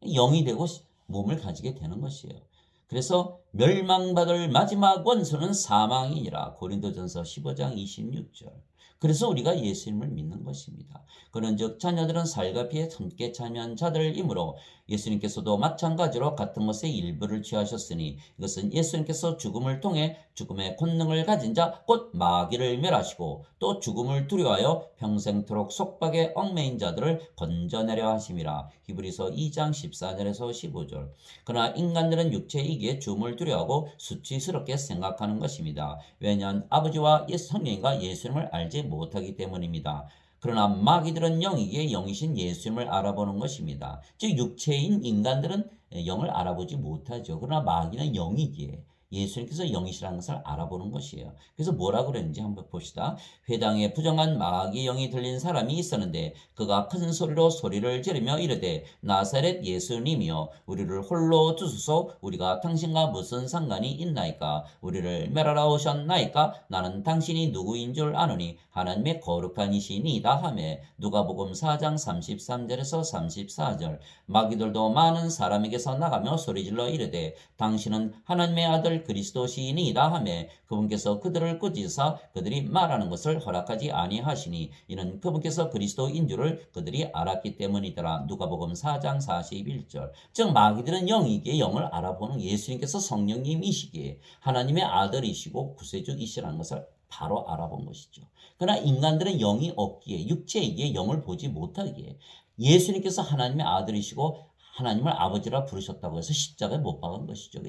영이 되고 몸을 가지게 되는 것이에요. 그래서 멸망받을 마지막 원수는 사망이니라. 고린도전서 15장 26절. 그래서 우리가 예수님을 믿는 것입니다. 그런즉 자녀들은 살과 피에 함께 참여한 자들이므로 예수님께서도 마찬가지로 같은 것의 일부를 취하셨으니 이것은 예수님께서 죽음을 통해 죽음의 권능을 가진 자 곧 마귀를 멸하시고 또 죽음을 두려워하여 평생토록 속박에 얽매인 자들을 건져내려 하심이라. 히브리서 2장 14절에서 15절. 그러나 인간들은 육체이기에 죽음을 두려워하고 수치스럽게 생각하는 것입니다. 왜냐하면 아버지와 성령과 예수님을 알지 못하기 때문입니다. 그러나 마귀들은 영이기에 영이신 예수님을 알아보는 것입니다. 즉 육체인 인간들은 영을 알아보지 못하죠. 그러나 마귀는 영이기에 예수님께서 영이시라는 것을 알아보는 것이에요. 그래서 뭐라고 그랬는지 한번 봅시다. 회당에 부정한 마귀의 영이 들린 사람이 있었는데 그가 큰 소리로 소리를 지르며 이르되 나사렛 예수님이여 우리를 홀로 두소서. 우리가 당신과 무슨 상관이 있나이까? 우리를 멸하러 오셨나이까? 나는 당신이 누구인 줄 아노니 하나님의 거룩한 이시니이다 하매. 누가복음 4장 33절에서 34절. 마귀들도 많은 사람에게서 나가며 소리질러 이르되 당신은 하나님의 아들 그리스도시니이다 하매 그분께서 그들을 꾸짖으사 그들이 말하는 것을 허락하지 아니하시니 이는 그분께서 그리스도인 줄을 그들이 알았기 때문이더라. 누가복음 4장 41절. 즉 마귀들은 영이기에 영을 알아보는 예수님께서 성령님이시기에 하나님의 아들이시고 구세주이시라는 것을 바로 알아본 것이죠. 그러나 인간들은 영이 없기에 육체이기에 영을 보지 못하기에 예수님께서 하나님의 아들이시고 하나님을 아버지라 부르셨다고 해서 십자가에 못 박은 것이죠.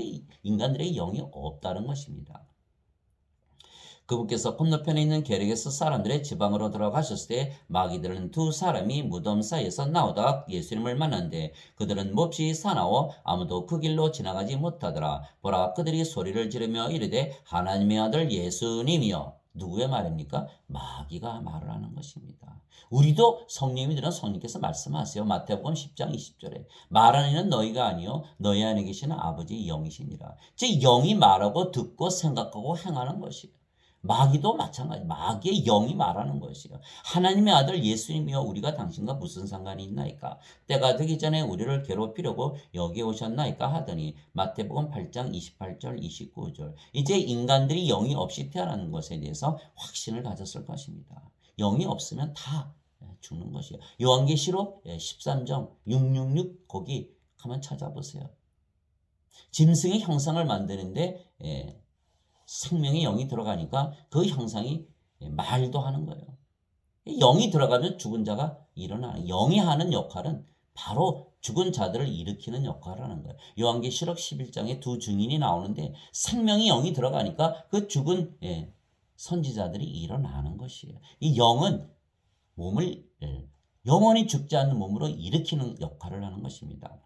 인간들의 영이 없다는 것입니다. 그분께서 건너편에 있는 게르게스 사람들의 지방으로 들어가셨을 때 마귀들은 두 사람이 무덤 사이에서 나오다가 예수님을 만났는데 그들은 몹시 사나워 아무도 그 길로 지나가지 못하더라. 보라 그들이 소리를 지르며 이르되 하나님의 아들 예수님이여. 누구의 말입니까? 마귀가 말을 하는 것입니다. 우리도 성령이 들은 성령께서 말씀하세요. 마태복음 10장 20절에 말하는 이는 너희가 아니요 너희 안에 계시는 아버지 영이시니라. 즉 영이 말하고 듣고 생각하고 행하는 것이에요. 마귀도 마찬가지. 마귀의 영이 말하는 것이에요. 하나님의 아들 예수님이여 우리가 당신과 무슨 상관이 있나이까? 때가 되기 전에 우리를 괴롭히려고 여기 오셨나이까 하더니 마태복음 8장 28절 29절. 이제 인간들이 영이 없이 태어나는 것에 대해서 확신을 가졌을 것입니다. 영이 없으면 다 죽는 것이에요. 요한계시록 13장 666 거기 한번 찾아보세요. 짐승의 형상을 만드는데 생명의 영이 들어가니까 그 형상이 말도 하는 거예요. 영이 들어가면 죽은 자가 일어나는 영이 하는 역할은 바로 죽은 자들을 일으키는 역할을 하는 거예요. 요한계시록 11장에 두 증인이 나오는데 생명의 영이 들어가니까 그 죽은 선지자들이 일어나는 것이에요. 이 영은 몸을 영원히 죽지 않는 몸으로 일으키는 역할을 하는 것입니다.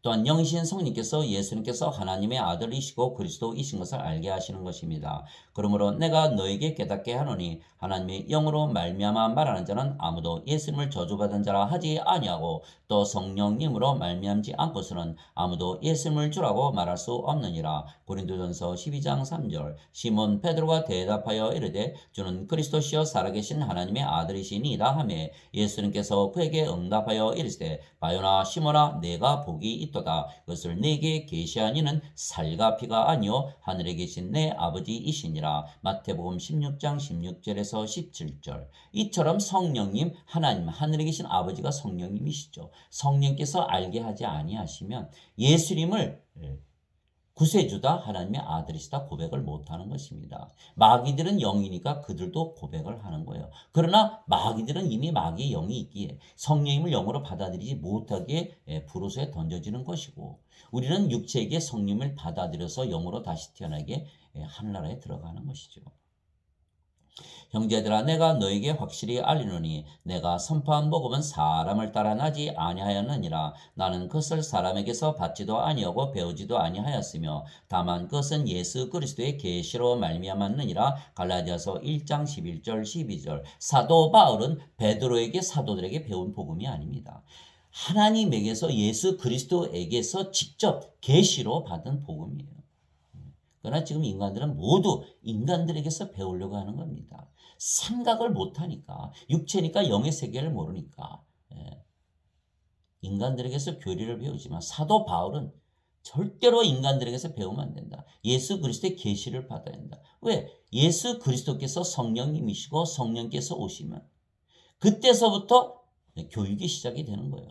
또한 영이신 성령께서 예수님께서 하나님의 아들이시고 그리스도이신 것을 알게 하시는 것입니다. 그러므로 내가 너에게 깨닫게 하노니 하나님의 영으로 말미암아 말하는 자는 아무도 예수님을 저주받은 자라 하지 아니하고 또 성령님으로 말미암지 않고서는 아무도 예수님을 주라고 말할 수 없느니라. 고린도전서 12장 3절. 시몬 베드로가 대답하여 이르되 주는 그리스도시여 살아계신 하나님의 아들이시니이다 하매 예수님께서 그에게 응답하여 이르시되 바요나 시몬아 내가 복이 있도다. 그것을 내게 계시한 이는 살과 피가 아니요 하늘에 계신 내 아버지이시니라. 마태복음 16장 16절에서 17절. 이처럼 성령님 하나님 하늘에 계신 아버지가 성령님이시죠. 성령께서 알게 하지 아니하시면 예수님을 구세주다 하나님의 아들이시다 고백을 못하는 것입니다. 마귀들은 영이니까 그들도 고백을 하는 거예요. 그러나 마귀들은 이미 마귀의 영이 있기에 성령님을 영으로 받아들이지 못하기에 불호소에 던져지는 것이고 우리는 육체에게 성령님을 받아들여서 영으로 다시 태어나게 하늘나라에 들어가는 것이죠. 형제들아 내가 너에게 확실히 알리노니 내가 선포한 복음은 사람을 따라 나지 아니하였느니라. 나는 그것을 사람에게서 받지도 아니하고 배우지도 아니하였으며 다만 그것은 예수 그리스도의 계시로 말미암았느니라. 갈라디아서 1장 11절 12절. 사도 바울은 베드로에게 사도들에게 배운 복음이 아닙니다. 하나님에게서 예수 그리스도에게서 직접 계시로 받은 복음이에요. 그러나 지금 인간들은 모두 인간들에게서 배우려고 하는 겁니다. 생각을 못하니까 육체니까 영의 세계를 모르니까 인간들에게서 교리를 배우지만 사도 바울은 절대로 인간들에게서 배우면 안 된다. 예수 그리스도의 계시를 받아야 한다. 왜? 예수 그리스도께서 성령님이시고 성령께서 오시면 그때서부터 교육이 시작이 되는 거예요.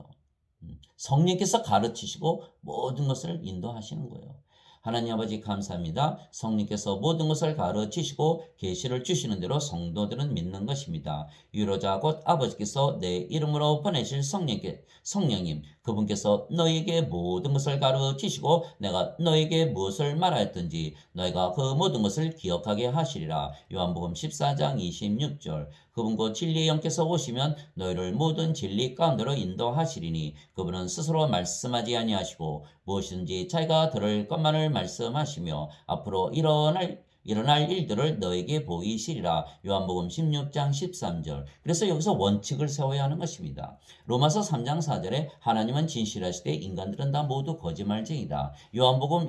성령께서 가르치시고 모든 것을 인도하시는 거예요. 하나님 아버지 감사합니다. 성령께서 모든 것을 가르치시고 계시를 주시는 대로 성도들은 믿는 것입니다. 유로자 곧 아버지께서 내 이름으로 보내실 성령님 그분께서 너에게 모든 것을 가르치시고 내가 너에게 무엇을 말하였든지 너희가 그 모든 것을 기억하게 하시리라. 요한복음 14장 26절. 그분 곧 진리의 영께서 오시면 너희를 모든 진리 가운데로 인도하시리니 그분은 스스로 말씀하지 아니하시고 무엇이든지 자기가 들을 것만을 말씀하시며 앞으로 일어날 일들을 너에게 보이시리라. 요한복음 16장 13절. 그래서 여기서 원칙을 세워야 하는 것입니다. 로마서 3장 4절에 하나님은 진실하시되 인간들은 다 모두 거짓말쟁이다. 요한복음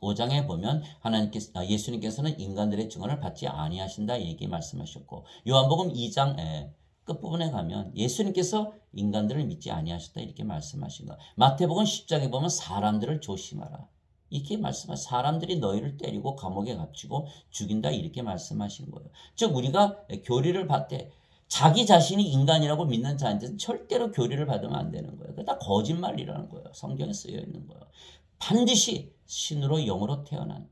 5장에 보면 예수님께서는 인간들의 증언을 받지 아니하신다 이렇게 말씀하셨고 요한복음 2장 끝부분에 가면 예수님께서 인간들을 믿지 아니하셨다 이렇게 말씀하신 거. 마태복음 10장에 보면 사람들을 조심하라 이렇게 말씀하신 사람들이 너희를 때리고 감옥에 갇히고 죽인다 이렇게 말씀하신 거예요. 즉 우리가 교리를 받되 자기 자신이 인간이라고 믿는 자한테는 절대로 교리를 받으면 안 되는 거예요. 그게 다 거짓말이라는 거예요. 성경에 쓰여 있는 거예요. 반드시 신으로 영으로 태어난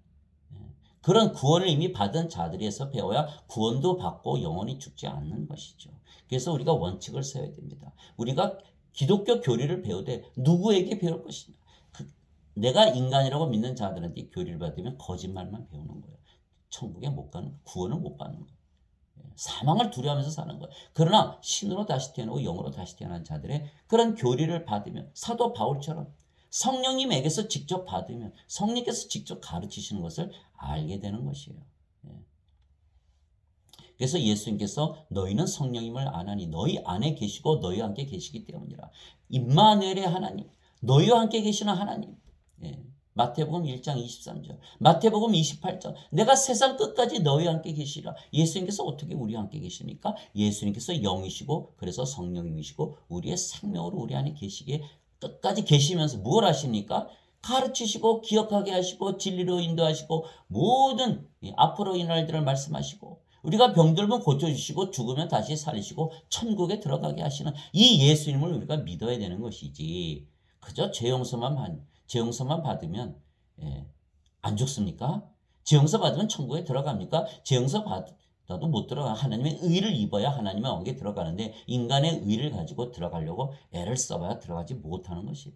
그런 구원을 이미 받은 자들에서 배워야 구원도 받고 영원히 죽지 않는 것이죠. 그래서 우리가 원칙을 세워야 됩니다. 우리가 기독교 교리를 배우되 누구에게 배울 것이냐. 내가 인간이라고 믿는 자들한테 교리를 받으면 거짓말만 배우는 거예요. 천국에 못 가는 구원을 못 받는 거예요. 사망을 두려워하면서 사는 거예요. 그러나 신으로 다시 태어나고 영으로 다시 태어난 자들의 그런 교리를 받으면 사도 바울처럼 성령님에게서 직접 받으면 성령께서 직접 가르치시는 것을 알게 되는 것이에요. 그래서 예수님께서 너희는 성령님을 아나니 너희 안에 계시고 너희와 함께 계시기 때문이라. 임마누엘의 하나님, 너희와 함께 계시는 하나님. 마태복음 1장 23절, 마태복음 28장 내가 세상 끝까지 너희와 함께 계시라. 예수님께서 어떻게 우리와 함께 계십니까? 예수님께서 영이시고 그래서 성령님이시고 우리의 생명으로 우리 안에 계시기에 끝까지 계시면서 뭘 하십니까? 가르치시고 기억하게 하시고 진리로 인도하시고 모든 앞으로 이 날들을 말씀하시고 우리가 병들면 고쳐주시고 죽으면 다시 살리시고 천국에 들어가게 하시는 이 예수님을 우리가 믿어야 되는 것이지 그저 죄 용서만 받으면 안 죽습니까? 죄 용서 받으면 천국에 들어갑니까? 죄 용서 나도 못 들어가. 하나님의 의를 입어야 하나님의 왕국에 들어가는데 인간의 의를 가지고 들어가려고 애를 써봐야 들어가지 못하는 것이에요.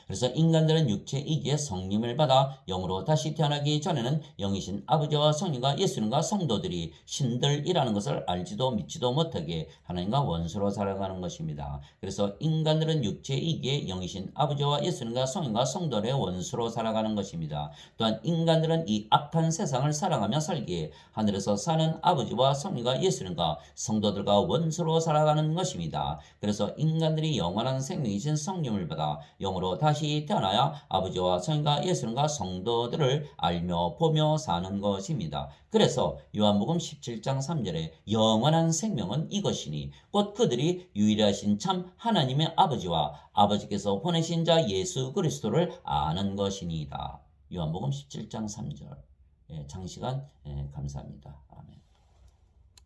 그래서 인간들은 육체 이기에 성림을 받아 영으로 다시 태어나기 전에는 영이신 아버지와 성령과 예수님과 성도들이 신들이라는 것을 알지도 믿지도 못하게 하나님과 원수로 살아가는 것입니다. 그래서 인간들은 육체 이기에 영이신 아버지와 예수님과 성령과 성도들의 원수로 살아가는 것입니다. 또한 인간들은 이 악한 세상을 살아가며 살기에 하늘에서 사는 아버지와 성령과 예수님과 성도들과 원수로 살아가는 것입니다. 그래서 인간들이 영원한 생명이신 성령을 받아 영으로 다시 태어나야 아버지와 성령과 예수님과 성도들을 알며 보며 사는 것입니다. 그래서 요한복음 17장 3절에 영원한 생명은 이것이니 곧 그들이 유일하신 참 하나님의 아버지와 아버지께서 보내신 자 예수 그리스도를 아는 것이니이다. 요한복음 17장 3절. 장시간 감사합니다. 아멘.